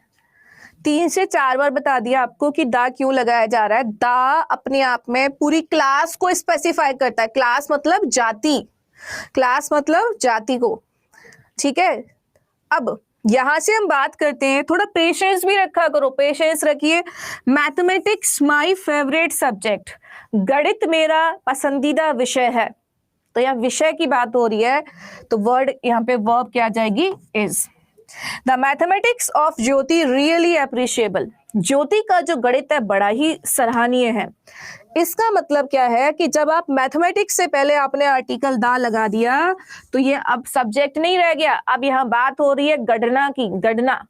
Speaker 1: 3 से 4 बार बता दिया आपको कि दा क्यों लगाया जा रहा है। दा अपने आप में पूरी क्लास को स्पेसिफाई करता है, क्लास मतलब जाति, क्लास मतलब जाति को, ठीक है। अब यहां से हम बात करते हैं, थोड़ा पेशेंस भी रखा करो, पेशेंस रखिए। मैथमेटिक्स माय फेवरेट सब्जेक्ट, गणित मेरा पसंदीदा विषय है, तो यह विषय की बात हो रही है, तो वर्ड यहाँ पे वर्ब क्या आ जाएगी, is. The mathematics of Jyoti really appreciable, Jyoti का जो गणित है बड़ा ही सराहनीय है। इसका मतलब क्या है कि जब आप मैथमेटिक्स से पहले आपने आर्टिकल दा लगा दिया तो ये अब सब्जेक्ट नहीं रह गया, अब यहाँ बात हो रही है गणना की, गणना,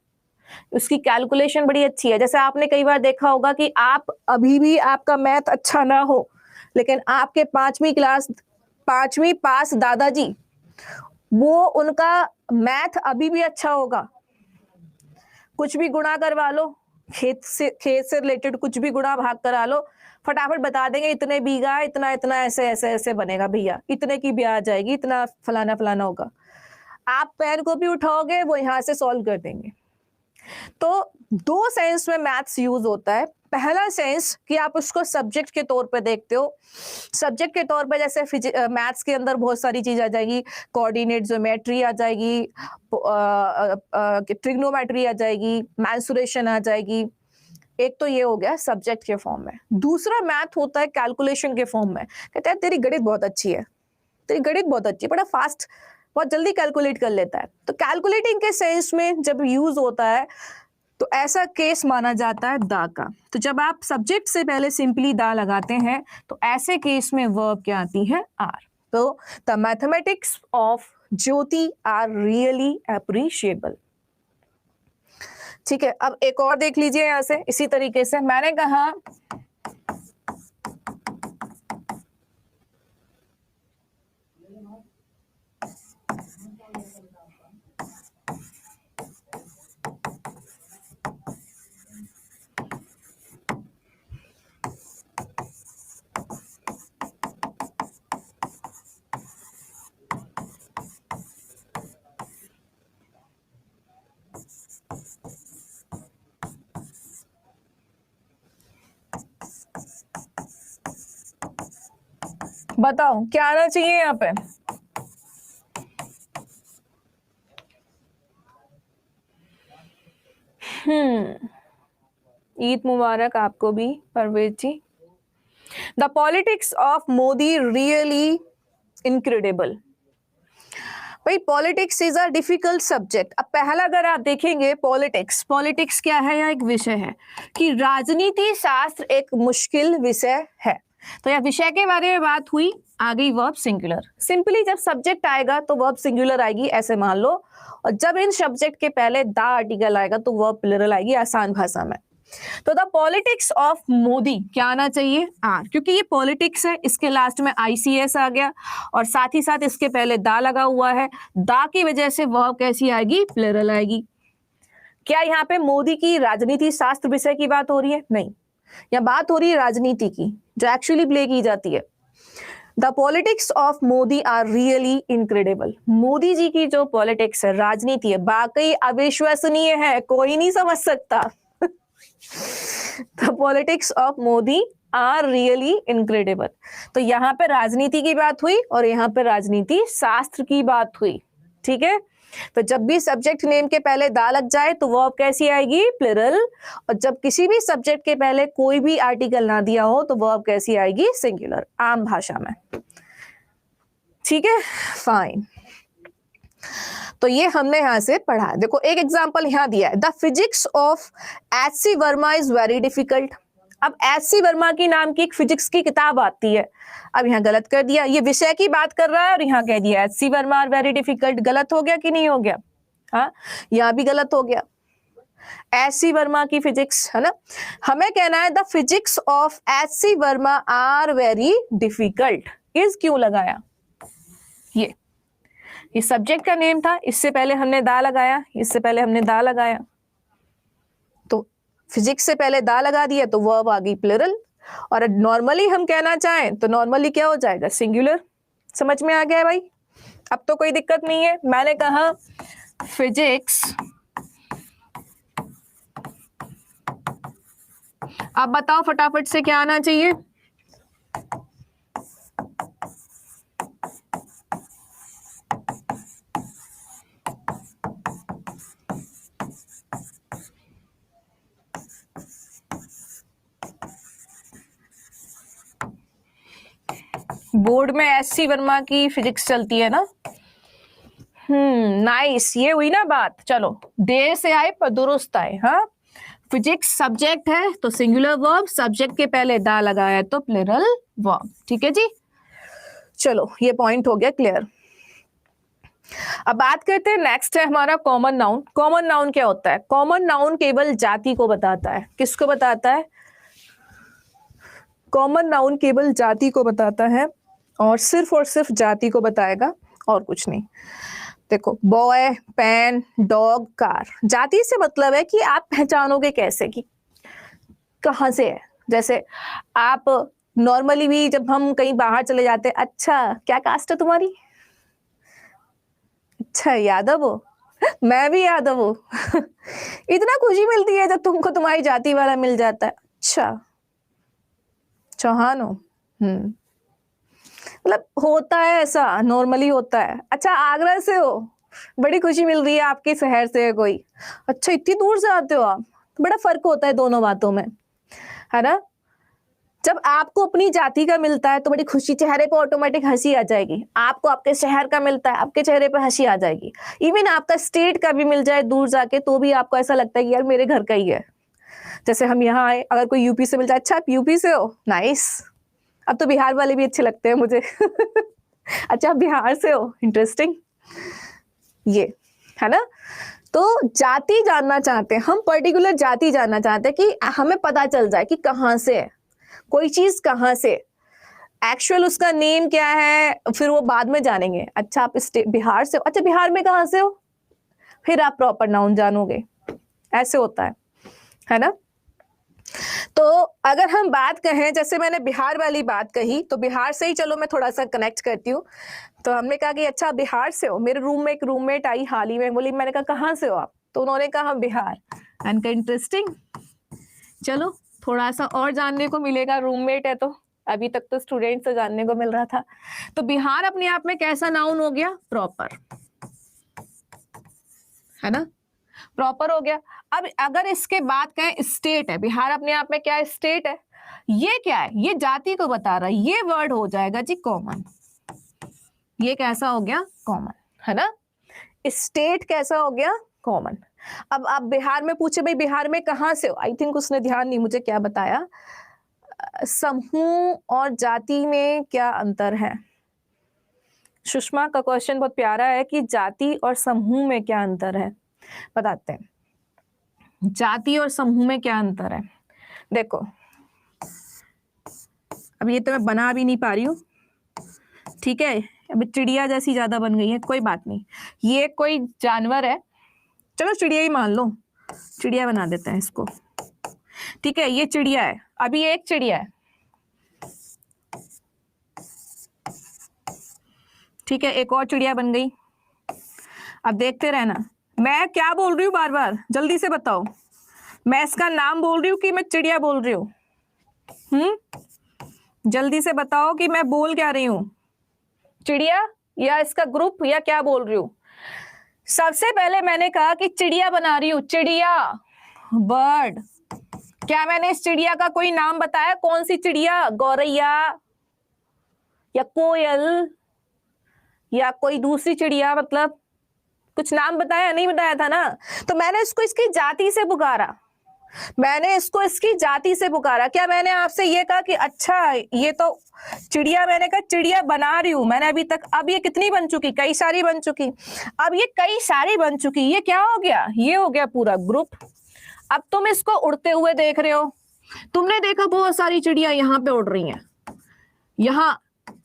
Speaker 1: उसकी कैलकुलेशन बड़ी अच्छी है। जैसे आपने कई बार देखा होगा कि आप अभी भी आपका मैथ अच्छा ना हो, लेकिन आपके 5वीं पास दादाजी, वो उनका मैथ अभी भी अच्छा होगा। कुछ भी गुणा करवा लो, खेत से रिलेटेड कुछ भी गुणा भाग करा लो, फटाफट बता देंगे इतने बीघा, इतना इतना ऐसे ऐसे ऐसे बनेगा भैया, इतने की ब्याज जाएगी, इतना फलाना फलाना होगा। आप पेन को भी उठाओगे वो यहां से सॉल्व कर देंगे। तो 2 सेंस में मैथ्स यूज होता है। पहला सेंस कि आप उसको सब्जेक्ट के तौर पे देखते हो, सब्जेक्ट के तौर पे जैसे मैथ्स के अंदर बहुत सारी चीज आ जाएगी, कोऑर्डिनेट ज्योमेट्री आ जाएगी, ट्रिग्नोमेट्री आ जाएगी, मेंसुरेशन आ जाएगी। एक तो ये हो गया सब्जेक्ट के फॉर्म में। दूसरा मैथ होता है कैलकुलेशन के फॉर्म में। कहते हैं तेरी गणित बहुत अच्छी है, तेरी गणित बहुत अच्छी है, बड़ा फास्ट, बहुत जल्दी कैलकुलेट कर लेता है। तो कैलकुलेटिंग के सेंस में जब यूज होता है तो ऐसा केस माना जाता है दा का। तो जब आप सब्जेक्ट से पहले सिंपली दा लगाते हैं तो ऐसे केस में वर्ब क्या आती है, आर। तो the mathematics of Jyoti are really appreciable. ठीक है, अब एक और देख लीजिए यहां से, इसी तरीके से मैंने कहा बताओ क्या आना चाहिए यहाँ पे? ईद मुबारक आपको भी Parvez ji. The politics of Modi really incredible. भाई politics is a difficult subject. अब पहला अगर आप देखेंगे पॉलिटिक्स, पॉलिटिक्स क्या है? यह एक विषय है कि राजनीति शास्त्र एक मुश्किल विषय है। तो यह विषय के बारे में बात हुई, आ गई वर्ब सिंगुलर। सिंपली जब सब्जेक्ट आएगा तो वर्ब सिंगुलर आएगी, ऐसे मान लो, और जब इन सब्जेक्ट के पहले द आर्टिकल आएगा तो वर्ब प्लूरल आएगी, आसान भाषा में। तो द पॉलिटिक्स ऑफ मोदी क्या आना चाहिए? आर, क्योंकि ये पॉलिटिक्स है, इसके लास्ट में ICS आ गया और साथ ही साथ इसके पहले दा लगा हुआ है। दा की वजह से वर्ब कैसी आएगी? प्लूरल आएगी। क्या यहाँ पे मोदी की राजनीति शास्त्र विषय की बात हो रही है? नहीं, यह बात हो रही है राजनीति की, जो एक्चुअली प्ले की जाती है। The politics of Modi are really incredible. Modi ji की जो पॉलिटिक्स है, राजनीति है, वाकई अविश्वसनीय है, कोई नहीं समझ सकता। The politics of Modi are really incredible. तो यहाँ पे राजनीति की बात हुई और यहाँ पे राजनीति शास्त्र की बात हुई, ठीक है। तो जब भी सब्जेक्ट नेम के पहले दा लग जाए तो वर्ब कैसी आएगी? प्लूरल। और जब किसी भी सब्जेक्ट के पहले कोई भी आर्टिकल ना दिया हो तो वर्ब कैसी आएगी? सिंगुलर, आम भाषा में, ठीक है, फाइन। तो ये हमने यहां से पढ़ा। देखो एक एग्जांपल यहां दिया है, the physics of HC Verma is very difficult. अब HC वर्मा की नाम की एक फिजिक्स की किताब आती है। अब यहाँ गलत कर दिया, ये विषय की बात कर रहा है और यहाँ कह दिया HC Verma are very difficult. गलत हो गया कि नहीं हो गया? हाँ, यहाँ भी गलत हो गया। HC वर्मा की फिजिक्स है ना, हमें कहना है the physics of HC Verma are very difficult. Is क्यों लगाया? ये सब्जेक्ट का नेम था, इससे पहले हमने दा लगाया, इससे पहले हमने दा लगाया, तो फिजिक्स से पहले दा लगा दिया तो वर्ब आ गई प्लूरल। और नॉर्मली हम कहना चाहें तो नॉर्मली क्या हो जाएगा? सिंगुलर। समझ में आ गया भाई? अब तो कोई दिक्कत नहीं है। मैंने कहा फिजिक्स, अब बताओ फटाफट से क्या आना चाहिए? बोर्ड में HC वर्मा की फिजिक्स चलती है ना। नाइस, ये हुई ना बात। चलो, देर से आए पर दुरुस्त आए। हाँ, फिजिक्स सब्जेक्ट है तो सिंगुलर वर्ब, सब्जेक्ट के पहले दा लगाया तो प्लूरल वर्ब, ठीक है जी। चलो, ये पॉइंट हो गया क्लियर। अब बात करते हैं, नेक्स्ट है हमारा कॉमन नाउन। कॉमन नाउन क्या होता है? कॉमन नाउन केवल जाति को बताता है। किसको बताता है? कॉमन नाउन केवल जाति को बताता है और सिर्फ जाति को बताएगा और कुछ नहीं। देखो, बॉय, पेन, डॉग, कार, जाति से मतलब है कि आप पहचानोगे कैसे कि कहां से है। जैसे आप नॉर्मली भी जब हम कहीं बाहर चले जाते हैं, अच्छा क्या कास्ट है तुम्हारी? अच्छा यादव हो? मैं भी यादव हूँ। इतना खुशी मिलती है जब तुमको तुम्हारी जाति वाला मिल जाता है। अच्छा चौहान हो? मतलब होता है ऐसा, नॉर्मली होता है। अच्छा आगरा से हो? बड़ी खुशी मिल रही है आपके शहर से है कोई। अच्छा इतनी दूर से आते हो आप? बड़ा फर्क होता है दोनों बातों में, है ना। जब आपको अपनी जाति का मिलता है तो बड़ी खुशी, चेहरे पर ऑटोमेटिक हंसी आ जाएगी। आपको आपके शहर का मिलता है, आपके चेहरे पर हंसी आ जाएगी। इवन आपका स्टेट का भी मिल जाए दूर जाके तो भी आपको ऐसा लगता है कि यार मेरे घर का ही है। जैसे हम यहाँ आए, अगर कोई यूपी से मिल जाए, अच्छा आप यूपी से हो? नाइस। अब तो बिहार वाले भी अच्छे लगते हैं मुझे। अच्छा आप बिहार से हो? इंटरेस्टिंग। ये है ना। तो जाति जानना चाहते हैं हम, पर्टिकुलर जाति जानना चाहते हैं कि हमें पता चल जाए कि कहाँ से है कोई चीज, कहाँ से एक्चुअल उसका नेम क्या है, फिर वो बाद में जानेंगे। अच्छा आप बिहार से हो, अच्छा बिहार में कहाँ से हो, फिर आप प्रॉपर नाउन जानोगे, ऐसे होता है ना। तो अगर हम बात कहें, जैसे मैंने बिहार वाली बात कही, तो बिहार से ही चलो मैं थोड़ा सा कनेक्ट करती हूँ। तो हमने कहा कि अच्छा बिहार से हो, मेरे रूम में एक रूममेट आई हाल ही में, बोली, मैंने कहा कहाँ से हो आप, तो उन्होंने कहा बिहार। एंड इंटरेस्टिंग, चलो थोड़ा सा और जानने को मिलेगा, रूममेट है तो, अभी तक तो स्टूडेंट से जानने को मिल रहा था। तो बिहार अपने आप में कैसा नाउन हो गया, प्रॉपर, है ना, प्रॉपर हो गया। अब अगर इसके बाद कहें स्टेट है, बिहार अपने आप में क्या स्टेट है, ये क्या है, ये जाति को बता रहा है, ये वर्ड हो जाएगा जी कॉमन। ये कैसा हो गया, कॉमन, है ना। स्टेट कैसा हो गया, कॉमन। अब आप बिहार में पूछे भाई बिहार में कहाँ से हो, आई थिंक उसने ध्यान नहीं मुझे क्या बताया, समूह और जाति में क्या अंतर है। सुषमा का क्वेश्चन बहुत प्यारा है कि जाति और समूह में क्या अंतर है, बताते हैं। जाति और समूह में क्या अंतर है, देखो अब ये तो मैं बना भी नहीं पा रही हूँ, ठीक है, अभी चिड़िया जैसी ज्यादा बन गई है, कोई बात नहीं, ये कोई जानवर है, चलो चिड़िया ही मान लो, चिड़िया बना देते हैं इसको, ठीक है, ये चिड़िया है, अभी एक चिड़िया है, ठीक है, एक और चिड़िया बन गई। अब देखते रहना, मैं क्या बोल रही हूँ बार बार, जल्दी से बताओ, मैं इसका नाम बोल रही हूँ कि मैं चिड़िया बोल रही हूँ, जल्दी से बताओ कि मैं बोल क्या रही हूँ, चिड़िया या इसका ग्रुप या क्या बोल रही हूँ। सबसे पहले मैंने कहा कि चिड़िया बना रही हूँ, चिड़िया, बर्ड। क्या मैंने इस चिड़िया का कोई नाम बताया, कौन सी चिड़िया, गौरैया या कोयल या कोई दूसरी चिड़िया, मतलब कुछ नाम बताया, नहीं बताया था ना। तो मैंने इसको इसकी जाति से पुकारा, मैंने इसको इसकी जाति से पुकारा। क्या मैंने आपसे ये कहा कि अच्छा ये तो चिड़िया, मैंने कहा चिड़िया बना रही हूं मैंने अभी तक, अब ये कितनी बन चुकी, कई सारी बन चुकी, अब ये कई सारी बन चुकी, ये क्या हो गया, ये हो गया पूरा ग्रुप। अब तुम इसको उड़ते हुए देख रहे हो, तुमने देखा बहुत सारी चिड़िया यहाँ पे उड़ रही हैं, यहाँ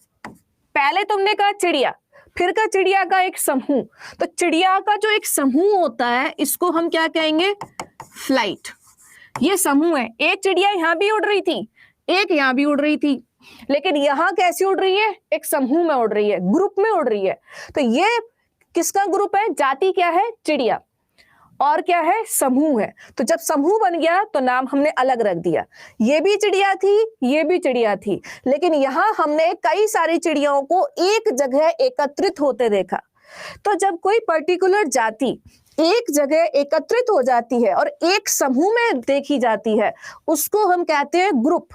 Speaker 1: पहले तुमने कहा चिड़िया, फिर का चिड़िया का एक समूह, तो चिड़िया का जो एक समूह होता है इसको हम क्या कहेंगे, फ्लाइट। ये समूह है, एक चिड़िया यहाँ भी उड़ रही थी, एक यहाँ भी उड़ रही थी, लेकिन यहाँ कैसी उड़ रही है, एक समूह में उड़ रही है, ग्रुप में उड़ रही है। तो ये किसका ग्रुप है, जाति क्या है, चिड़िया, और क्या है, समूह है। तो जब समूह बन गया तो नाम हमने अलग रख दिया, ये भी चिड़िया थी, ये भी चिड़िया थी, लेकिन यहां हमने कई सारी चिड़ियाओं को एक जगह एकत्रित होते देखा। तो जब कोई पर्टिकुलर जाति एक जगह एकत्रित हो जाती है और एक समूह में देखी जाती है, उसको हम कहते हैं ग्रुप।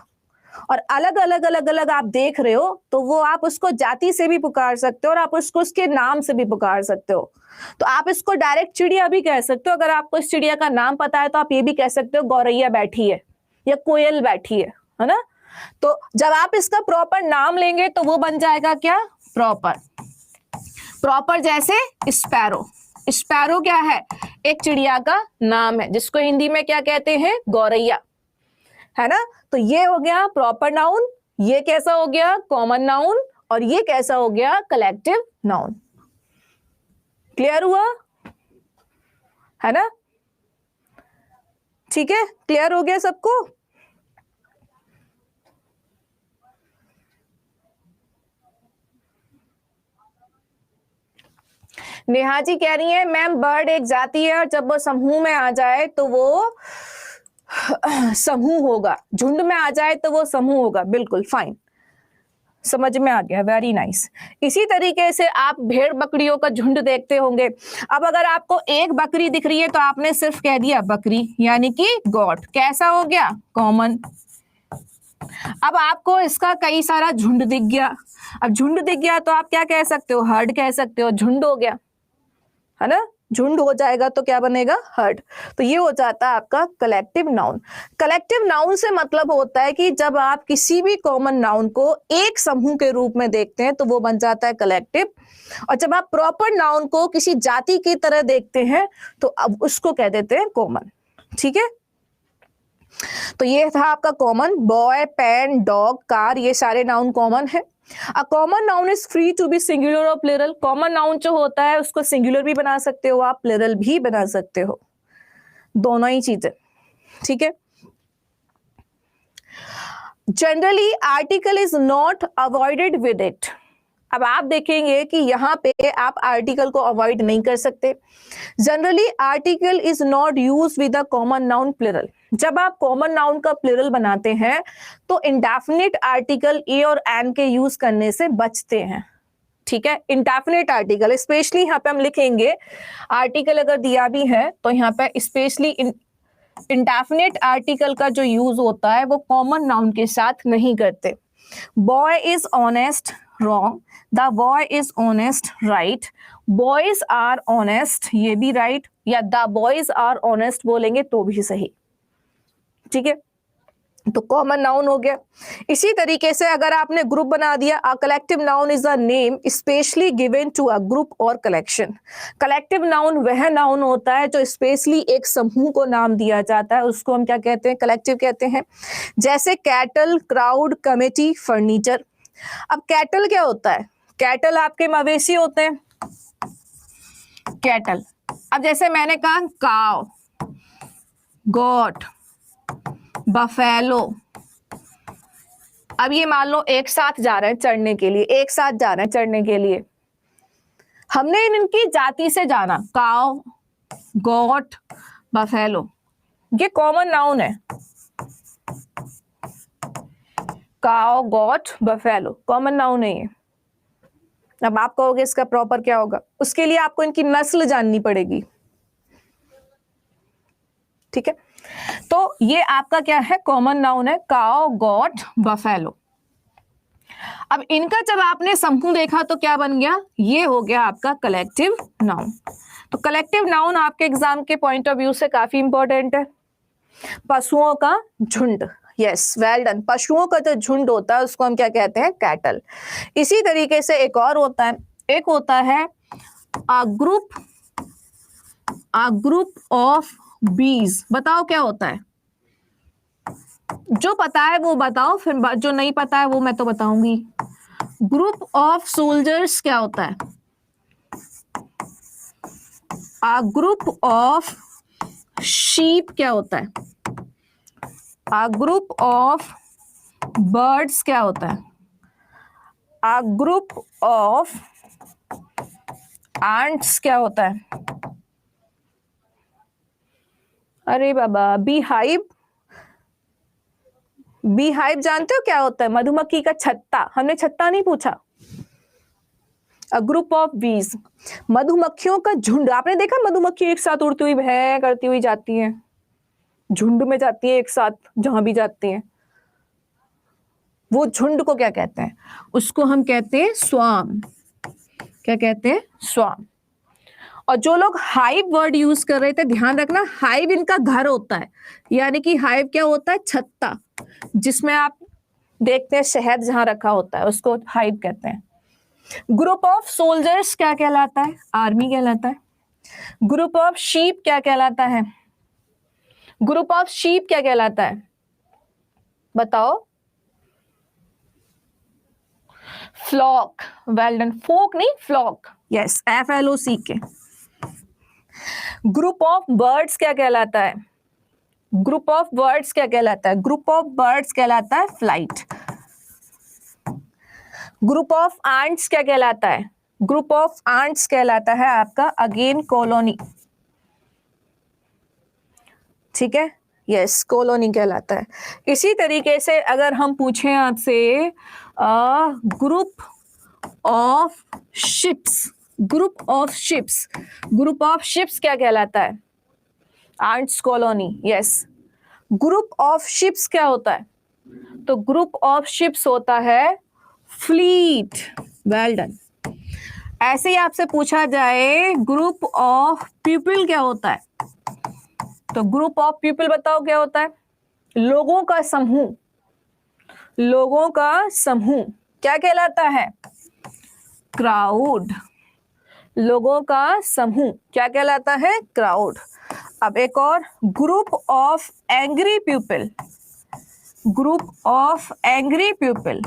Speaker 1: और अलग अलग अलग अलग आप देख रहे हो तो वो आप उसको जाति से भी पुकार सकते हो और आप उसको उसके नाम से भी पुकार सकते हो। तो आप इसको डायरेक्ट चिड़िया भी कह सकते हो, अगर आपको इस चिड़िया का नाम पता है तो आप ये भी कह सकते हो गौरैया बैठी है या कोयल बैठी है ना। तो जब आप इसका प्रॉपर नाम लेंगे तो वो बन जाएगा क्या, प्रॉपर। प्रॉपर जैसे स्पैरो, स्पैरो क्या है, एक चिड़िया का नाम है जिसको हिंदी में क्या कहते हैं, गौरैया, है ना। तो ये हो गया प्रॉपर नाउन, ये कैसा हो गया, कॉमन नाउन, और ये कैसा हो गया, कलेक्टिव नाउन। क्लियर हुआ, है ना, ठीक है, क्लियर हो गया सबको। नेहा जी कह रही है मैम बर्ड एक जाति है और जब वो समूह में आ जाए तो वो समूह होगा, झुंड में आ जाए तो वो समूह होगा, बिल्कुल फाइन, समझ में आ गया, वेरी नाइस। इसी तरीके से आप भेड़ बकरियों का झुंड देखते होंगे। अब अगर आपको एक बकरी दिख रही है तो आपने सिर्फ कह दिया बकरी, यानी कि गॉट, कैसा हो गया, कॉमन। अब आपको इसका कई सारा झुंड दिख गया, अब झुंड दिख गया तो आप क्या कह सकते हो, हर्ड कह सकते हो, झुंड हो गया, है ना। झुंड हो जाएगा तो क्या बनेगा, हर्ड। तो ये हो जाता है आपका कलेक्टिव नाउन। कलेक्टिव नाउन से मतलब होता है कि जब आप किसी भी कॉमन नाउन को एक समूह के रूप में देखते हैं तो वो बन जाता है कलेक्टिव, और जब आप प्रॉपर नाउन को किसी जाति की तरह देखते हैं तो अब उसको कह देते हैं कॉमन। ठीक है, तो ये था आपका common. Boy, pen, dog, car, ये सारे नाउन कॉमन है। A common noun is free to be singular और प्लूरल। कॉमन नाउन जो होता है उसको सिंगुलर भी बना सकते हो आप, प्लूरल भी बना सकते हो, दोनों ही चीजें। ठीक है, generally article is not avoided with it. अब आप देखेंगे कि यहाँ पे आप आर्टिकल को अवॉइड नहीं कर सकते। Generally article is not use with a common noun plural. जब आप कॉमन नाउन का प्लूरल बनाते हैं तो इंडेफिनिट आर्टिकल ए और एन के यूज करने से बचते हैं। ठीक है, इंडेफिनिट आर्टिकल, स्पेशली यहाँ पे हम लिखेंगे आर्टिकल अगर दिया भी है तो यहाँ पे स्पेशली इंडेफिनिट आर्टिकल का जो यूज होता है वो कॉमन नाउन के साथ नहीं करते। Boy is honest, wrong. The boy is honest, right. Boys are honest, ये भी राइट, या द बॉयज आर ऑनेस्ट बोलेंगे तो भी सही। ठीक है, तो कॉमन नाउन हो गया। इसी तरीके से अगर आपने ग्रुप बना दिया, a collective noun is a name specially given to a group और कलेक्शन। कलेक्टिव नाउन वह नाउन होता है जो स्पेशली एक समूह को नाम दिया जाता है, उसको हम क्या कहते हैं, कलेक्टिव कहते हैं। जैसे कैटल, क्राउड, कमेटी, फर्नीचर। अब कैटल क्या होता है, कैटल आपके मवेशी होते हैं, कैटल। अब जैसे मैंने कहा काव, गोट, बफेलो। अब ये मान लो एक साथ जा रहे हैं चढ़ने के लिए, एक साथ जा रहे हैं चढ़ने के लिए, हमने इनकी जाति से जाना, काव, गोट, बफेलो, ये कॉमन नाउन है। काव, गोट, बफेलो कॉमन नाउन है ये। अब आप कहोगे इसका प्रॉपर क्या होगा, उसके लिए आपको इनकी नस्ल जाननी पड़ेगी। ठीक है, तो ये आपका क्या है, कॉमन नाउन है, काव, गॉट, बफेलो। अब इनका जब आपने समूह देखा तो क्या बन गया, ये हो गया आपका कलेक्टिव नाउन। तो कलेक्टिव नाउन आपके एग्जाम के पॉइंट ऑफ व्यू से काफी इंपॉर्टेंट है। पशुओं का झुंड, यस, वेल डन। पशुओं का जो झुंड होता है उसको हम क्या कहते हैं, कैटल। इसी तरीके से एक और होता है, एक होता है अ ग्रुप ऑफ बीज। बताओ क्या होता है, जो पता है वो बताओ, फिर जो नहीं पता है वो मैं तो बताऊंगी। ग्रुप ऑफ सोल्जर्स क्या होता है, अ ग्रुप ऑफ शीप क्या होता है, अ ग्रुप ऑफ बर्ड्स क्या होता है, अ ग्रुप ऑफ एंट्स क्या होता है, अरे बाबा बी हाइव। बी हाइव जानते हो क्या होता है, मधुमक्खी का छत्ता। हमने छत्ता नहीं पूछा। अ ग्रुप ऑफ बीज, मधुमक्खियों का झुंड। आपने देखा मधुमक्खी एक साथ उड़ती हुई भै करती हुई जाती है, झुंड में जाती है एक साथ, जहां भी जाती हैं, वो झुंड को क्या कहते हैं, उसको हम कहते हैं स्वाम। क्या कहते हैं, स्वाम। और जो लोग हाइव वर्ड यूज कर रहे थे, ध्यान रखना, हाइव इनका घर होता है, यानी कि हाइव क्या होता है, छत्ता, जिसमें आप देखते हैं शहद जहां रखा होता है, उसको हाइव कहते हैं। ग्रुप ऑफ सोल्जर्स क्या कहलाता है, आर्मी कहलाता है। ग्रुप ऑफ शीप क्या कहलाता है, ग्रुप ऑफ शीप क्या कहलाता है, बताओ। Flock, well done. फोक नहीं, flock, yes, FLOC K. Group of birds क्या कहलाता है, ग्रुप ऑफ बर्ड्स क्या कहलाता है, ग्रुप ऑफ बर्ड्स कहलाता है फ्लाइट। ग्रुप ऑफ एंट्स क्या कहलाता है, ग्रुप ऑफ एंट्स कहलाता है आपका अगेन कॉलोनी। ठीक है, यस, कॉलोनी कहलाता है। इसी तरीके से अगर हम पूछें आपसे group of ships, group of ships, group of ships क्या कहलाता है, ants colony, yes. Group of ships क्या होता है, तो ग्रुप ऑफ शिप्स होता है फ्लीट, वेल डन। ऐसे ही आपसे पूछा जाए ग्रुप ऑफ पीपल क्या होता है, तो ग्रुप ऑफ पीपल बताओ क्या होता है? लोगों का समूह। लोगों का समूह क्या कहलाता है? क्राउड। लोगों का समूह क्या कहलाता है? क्राउड। अब एक और, group of angry people. Group of angry people,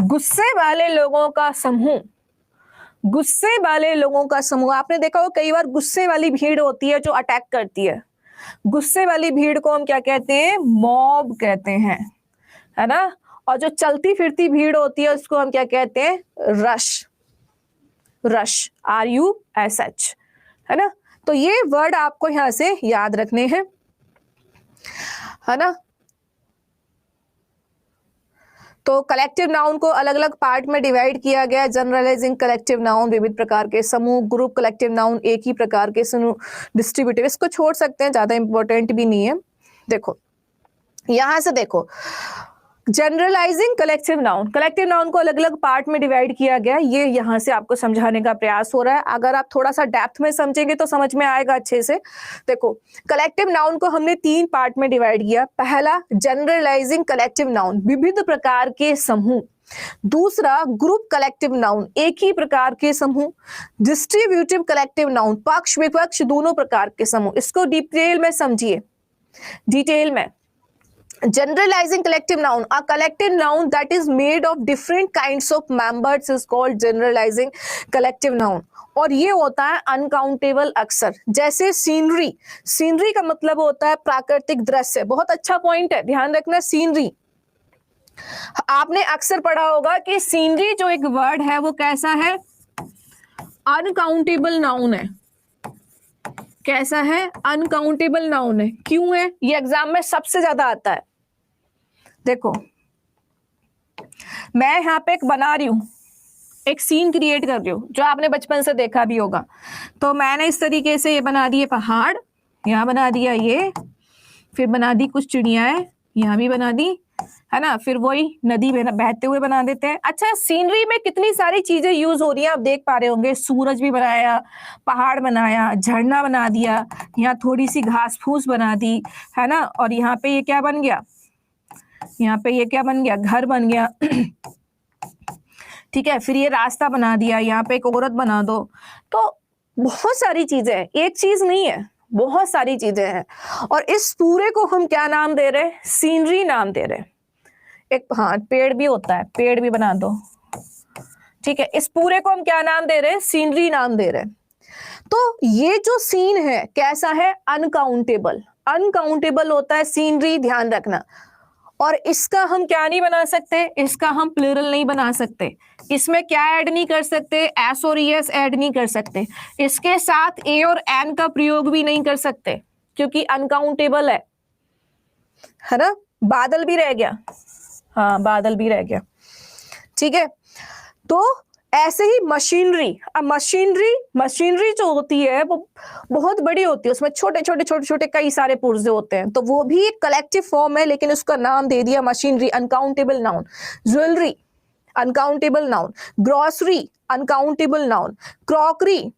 Speaker 1: गुस्से वाले लोगों का समूह। गुस्से वाले लोगों का समूह, आपने देखा हो कई बार गुस्से वाली भीड़ होती है जो अटैक करती है, गुस्से वाली भीड़ को हम क्या कहते हैं? मॉब कहते हैं, है ना। और जो चलती फिरती भीड़ होती है उसको हम क्या कहते हैं? रश। रश, RUSH, है ना। तो ये वर्ड आपको यहां से याद रखने हैं, है ना। तो कलेक्टिव नाउन को अलग अलग पार्ट में डिवाइड किया गया। जनरलाइजिंग कलेक्टिव नाउन, विविध प्रकार के समूह। ग्रुप कलेक्टिव नाउन, एक ही प्रकार के समूह। डिस्ट्रीब्यूटिव, इसको छोड़ सकते हैं, ज्यादा इंपॉर्टेंट भी नहीं है। देखो यहां से देखो, generalising collective noun, collective noun को अलग अलग पार्ट में डिवाइड किया गया। ये यहां से आपको समझाने का प्रयास हो रहा है। अगर आप थोड़ा सा डेप्थ में समझेंगे तो समझ में आएगा अच्छे से। देखो कलेक्टिव नाउन को हमने 3 पार्ट में डिवाइड किया। पहला जनरलाइजिंग कलेक्टिव नाउन, विविध प्रकार के समूह। दूसरा ग्रुप कलेक्टिव नाउन, एक ही प्रकार के समूह। डिस्ट्रीब्यूटिव कलेक्टिव नाउन, पक्ष विपक्ष दोनों प्रकार के समूह। इसको डिटेल में समझिए, डिटेल में। Generalizing collective noun, a collective noun that is made of different kinds of members is called generalizing collective noun. और ये होता है अनकाउंटेबल अक्सर, जैसे सीनरी। सीनरी का मतलब होता है प्राकृतिक दृश्य। बहुत अच्छा पॉइंट है, ध्यान रखना। सीनरी आपने अक्सर पढ़ा होगा कि सीनरी जो एक वर्ड है वो कैसा है? अनकाउंटेबल नाउन है। कैसा है? अनकाउंटेबल नाउन है। क्यों है? ये एग्जाम में सबसे ज्यादा आता है। देखो मैं यहाँ पे एक बना रही हूं, एक सीन क्रिएट कर रही हूँ जो आपने बचपन से देखा भी होगा। तो मैंने इस तरीके से ये बना दिए पहाड़, यहाँ बना दिया ये, फिर बना दी कुछ चिड़ियाएं, यहाँ भी बना दी, है ना। फिर वही नदी बहते हुए बना देते हैं। अच्छा, सीनरी में कितनी सारी चीजें यूज हो रही हैं आप देख पा रहे होंगे। सूरज भी बनाया, पहाड़ बनाया, झरना बना दिया, यहाँ थोड़ी सी घास फूस बना दी, है ना। और यहाँ पे ये क्या बन गया? यहाँ पे ये क्या बन गया? घर बन गया। ठीक है, फिर ये रास्ता बना दिया, यहाँ पे एक औरत बना दो। तो बहुत सारी चीजें हैं, एक चीज नहीं है, बहुत सारी चीजें हैं। और इस पूरे को हम क्या नाम दे रहे हैं? सीनरी नाम दे रहे हैं। एक हाँ पेड़ भी होता है, पेड़ भी बना दो। ठीक है, इस पूरे को हम क्या नाम दे रहे हैं? सीनरी नाम दे रहे हैं। तो ये जो सीन है कैसा है? अनकाउंटेबल। अनकाउंटेबल होता है सीनरी, ध्यान रखना। और इसका हम क्या नहीं बना सकते? इसका हम प्लूरल नहीं बना सकते। इसमें क्या ऐड नहीं कर सकते? एस और ईएस ऐड नहीं कर सकते। इसके साथ ए और एन का प्रयोग भी नहीं कर सकते क्योंकि अनकाउंटेबल है ना। बादल भी रह गया, हाँ बादल भी रह गया। ठीक है, तो ऐसे ही मशीनरी। अब मशीनरी जो होती है वो बहुत बड़ी होती है, उसमें छोटे छोटे कई सारे पुर्जे होते हैं। तो वो भी एक कलेक्टिव फॉर्म है, लेकिन उसका नाम दे दिया machinery, uncountable noun. Jewellery uncountable noun, grocery uncountable noun, crockery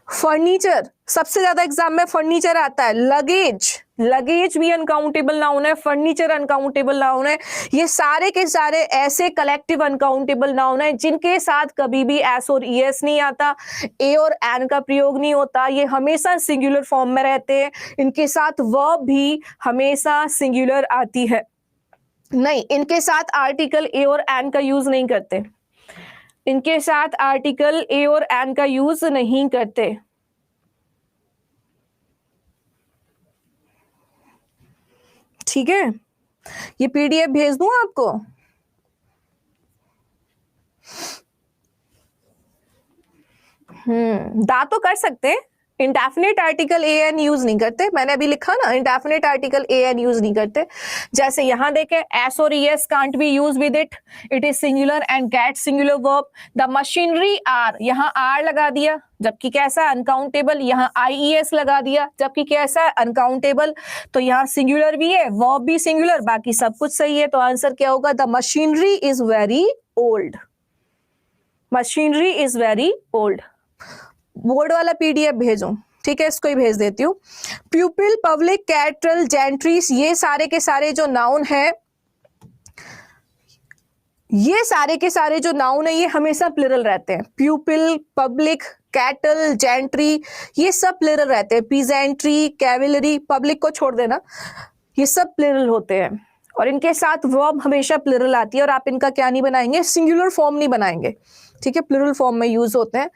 Speaker 1: furniture, सबसे ज्यादा एग्जाम में फर्नीचर आता है। लगेज भी अनकाउंटेबल नाउन है, फर्नीचर अनकाउंटेबल नाउन है। ये सारे के सारे ऐसे कलेक्टिव अनकाउंटेबल नाउन है जिनके साथ कभी भी एस और ईएस नहीं आता, ए और एन का प्रयोग नहीं होता, ये हमेशा सिंगुलर फॉर्म में रहते हैं। इनके साथ वर्ब भी हमेशा सिंगुलर आती है। नहीं, इनके साथ आर्टिकल ए और एन का यूज नहीं करते, इनके साथ आर्टिकल ए और एन का यूज नहीं करते। ठीक है, ये पीडीएफ भेज दूं आपको। दा तो कर सकते हैं, indefinite article a an use नहीं करते, मैंने अभी लिखा ना, indefinite article a an use नहीं करते। जैसे यहां देखें, एस और S can't be use with it, it is singular and get singular verb. The machinery are, यहां आर लगा दिया जबकि कैसा है अनकाउंटेबल, यहां आईईएस लगा दिया जबकि कैसा है अनकाउंटेबल। तो यहां सिंगुलर भी है, वर्ब भी सिंगुलर, बाकी सब कुछ सही है। तो आंसर क्या होगा? The machinery is very old. Machinery is very old. Board वाला पीडीएफ भेजो, ठीक है, इसको ही भेज देती हूँ। प्यूपिल, पब्लिक, कैटरल, जेंट्रीज, ये सारे के सारे जो नाउन है, ये सारे के सारे जो नाउन है ये हमेशा प्लुरल रहते हैं। प्यूपिल, पब्लिक, कैटल, जेंट्री, ये सब प्लुरल रहते हैं। पीजेंट्री, कैवलरी, पब्लिक को छोड़ देना, ये सब प्लुरल होते हैं और इनके साथ वर्ब हमेशा प्लुरल आती है और आप इनका क्या नहीं बनाएंगे? सिंगुलर फॉर्म नहीं बनाएंगे, ठीक है, प्लुरल फॉर्म में यूज होते हैं।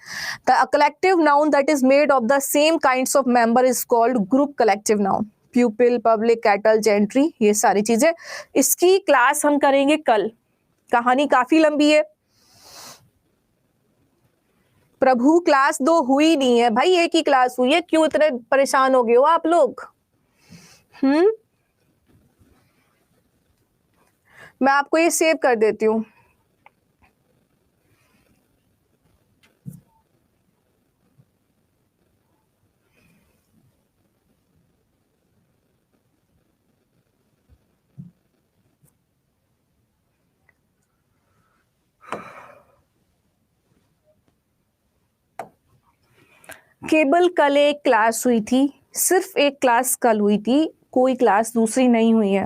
Speaker 1: The collective noun that is made of the same kinds of member is called group collective noun. प्यूपिल, public, cattle, gentry, ये सारी चीजें। इसकी क्लास हम करेंगे कल, कहानी काफी लंबी है। प्रभु क्लास 2 हुई नहीं है भाई, एक ही क्लास हुई है, क्यों इतने परेशान हो गए हो आप लोग? मैं आपको ये सेव कर देती हूँ। केवल कल एक क्लास हुई थी, सिर्फ एक क्लास कल हुई थी, कोई क्लास दूसरी नहीं हुई है।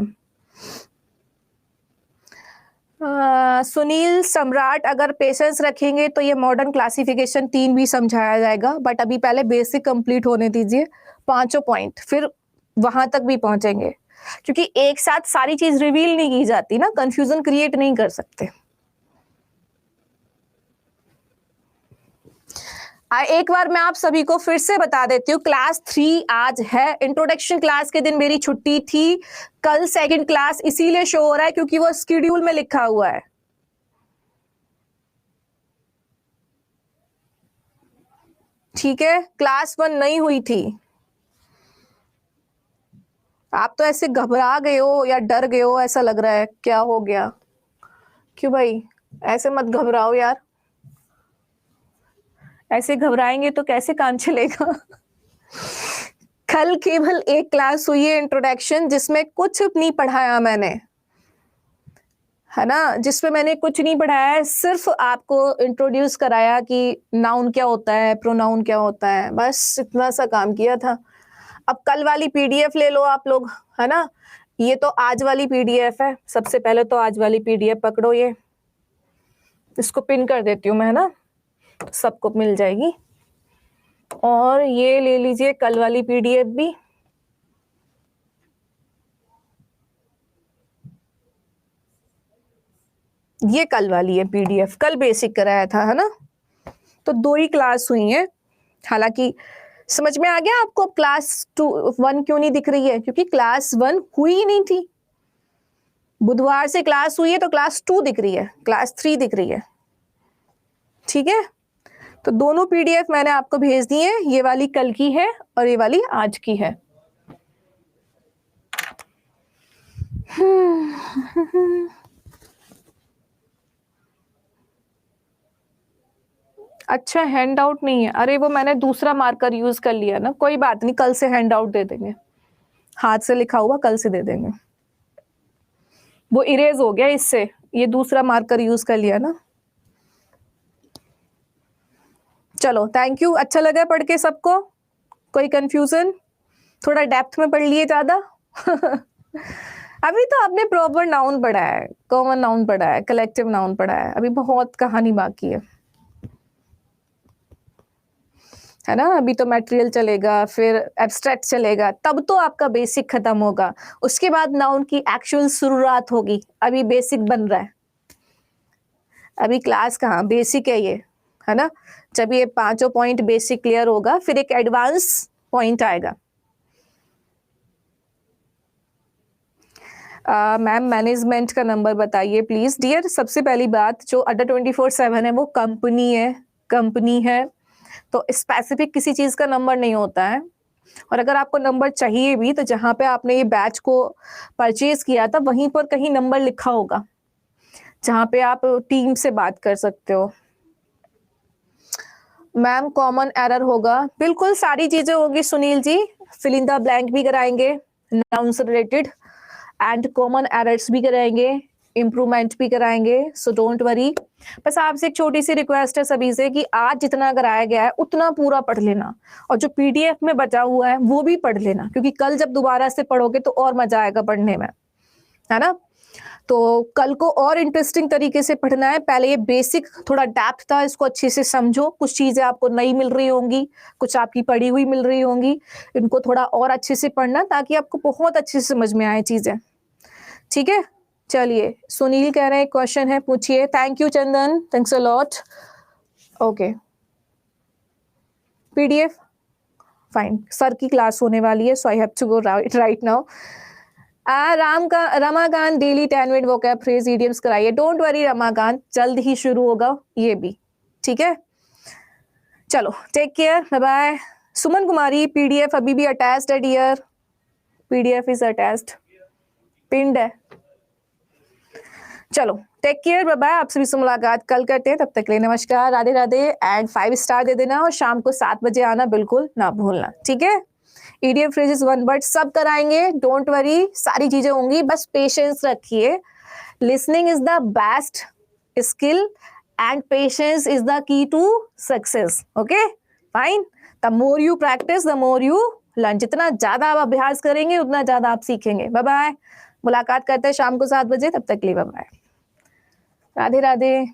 Speaker 1: सुनील सम्राट, अगर पेशेंस रखेंगे तो ये मॉडर्न क्लासिफिकेशन 3 भी समझाया जाएगा, बट अभी पहले बेसिक कंप्लीट होने दीजिए, 5 पॉइंट, फिर वहां तक भी पहुंचेंगे, क्योंकि एक साथ सारी चीज रिवील नहीं की जाती ना, कंफ्यूजन क्रिएट नहीं कर सकते। एक बार मैं आप सभी को फिर से बता देती हूँ, क्लास 3 आज है। इंट्रोडक्शन क्लास के दिन मेरी छुट्टी थी, कल सेकंड क्लास इसीलिए शो हो रहा है क्योंकि वो शेड्यूल में लिखा हुआ है। ठीक है, क्लास 1 नहीं हुई थी। आप तो ऐसे घबरा गए हो या डर गए हो, ऐसा लग रहा है, क्या हो गया? क्यों भाई, ऐसे मत घबराओ यार, ऐसे घबराएंगे तो कैसे काम चलेगा? कल केवल एक क्लास हुई है इंट्रोडक्शन, जिसमें कुछ नहीं पढ़ाया मैंने, है ना, जिसमें मैंने कुछ नहीं पढ़ाया है, सिर्फ आपको इंट्रोड्यूस कराया कि नाउन क्या होता है, प्रोनाउन क्या होता है, बस इतना सा काम किया था। अब कल वाली पीडीएफ ले लो आप लोग, है ना, ये तो आज वाली पीडीएफ है। सबसे पहले तो आज वाली पीडीएफ पकड़ो, ये इसको पिन कर देती हूँ मैं, है ना, सबको मिल जाएगी। और ये ले लीजिए कल वाली पीडीएफ भी, ये कल वाली है पीडीएफ, कल बेसिक कराया था, है ना। तो 2 ही क्लास हुई हैं, हालांकि समझ में आ गया आपको अब क्लास 1 क्यों नहीं दिख रही है, क्योंकि क्लास 1 हुई ही नहीं थी। बुधवार से क्लास हुई है तो क्लास 2 दिख रही है, क्लास 3 दिख रही है, ठीक है। तो दोनों पीडीएफ मैंने आपको भेज दी है, ये वाली कल की है और ये वाली आज की है। अच्छा, हैंड आउट नहीं है, अरे वो मैंने दूसरा मार्कर यूज कर लिया ना, कोई बात नहीं, कल से हैंड आउट दे देंगे, हाथ से लिखा हुआ कल से दे देंगे, वो इरेज हो गया इससे, ये दूसरा मार्कर यूज कर लिया ना। चलो, थैंक यू, अच्छा लगा पढ़ के सबको? कोई कंफ्यूजन? थोड़ा डेप्थ में पढ़ लिए ज्यादा? अभी तो आपने प्रॉपर नाउन पढ़ा है, कॉमन नाउन पढ़ा है, कलेक्टिव नाउन पढ़ा है, अभी बहुत कहानी बाकी है ना। अभी तो मटेरियल चलेगा, फिर एब्स्ट्रैक्ट चलेगा, तब तो आपका बेसिक खत्म होगा, उसके बाद नाउन की एक्चुअल शुरुआत होगी। अभी बेसिक बन रहा है, अभी क्लास कहाँ, बेसिक है ये, है ना। जब ये 5 पॉइंट बेसिक क्लियर होगा, फिर एक एडवांस पॉइंट आएगा। मैम मैनेजमेंट का नंबर बताइए प्लीज। डियर, सबसे पहली बात, जो अड्डा 24/7 है वो कंपनी है, कंपनी है। तो स्पेसिफिक किसी चीज का नंबर नहीं होता है, और अगर आपको नंबर चाहिए भी तो जहां पे आपने ये बैच को परचेज किया था वहीं पर कहीं नंबर लिखा होगा जहां पे आप टीम से बात कर सकते हो। मैम कॉमन एरर होगा, बिल्कुल सारी चीजें होगी Sunil ji, fill in the blank भी कराएंगे, नाउन से रिलेटेड, एंड कॉमन एरर्स भी कराएंगे, इम्प्रूवमेंट भी कराएंगे, सो डोंट वरी। बस आपसे एक छोटी सी रिक्वेस्ट है सभी से कि आज जितना कराया गया है उतना पूरा पढ़ लेना, और जो पीडीएफ में बचा हुआ है वो भी पढ़ लेना, क्योंकि कल जब दोबारा से पढ़ोगे तो और मजा आएगा पढ़ने में, है ना। तो कल को और इंटरेस्टिंग तरीके से पढ़ना है। पहले ये बेसिक थोड़ा डेप्थ था, इसको अच्छे से समझो, कुछ चीजें आपको नई मिल रही होंगी, कुछ आपकी पढ़ी हुई मिल रही होंगी, इनको थोड़ा और अच्छे से पढ़ना ताकि आपको बहुत अच्छे से समझ में आए चीजें, ठीक है। चलिए सुनील कह रहे हैं क्वेश्चन है, पूछिए। Thank you Chandan, thanks a lot. Okay, PDF fine, sir की क्लास होने वाली है, so I have to go right now. Ramakant daily 10 minute vocab phrase idioms कराइए। डोंट वरी रमाकांत, जल्द ही शुरू होगा ये भी, ठीक है। चलो take care, bye bye. Suman Kumari, PDF अभी भी अटैच्ड है डियर, पीडीएफ इज अटैच्ड, पिंड है। चलो टेक केयर, बाय बाय। आपसे भी से मुलाकात कल करते हैं, तब तक के लिए नमस्कार, राधे राधे, एंड 5 स्टार दे देना, और शाम को 7 बजे आना बिल्कुल ना भूलना, ठीक है। ईडीएम फ्रेजेस वन वर्ड सब कराएंगे, डोंट वरी, सारी चीजें होंगी, बस पेशेंस रखिए। Listening is the best skill and patience is the key to success, okay fine. The more you practice the more you learn, जितना ज्यादा आप अभ्यास करेंगे उतना ज्यादा आप सीखेंगे। बाय बाय, मुलाकात करते हैं शाम को 7 बजे, तब तक के लिए बाय बाय, राधे राधे।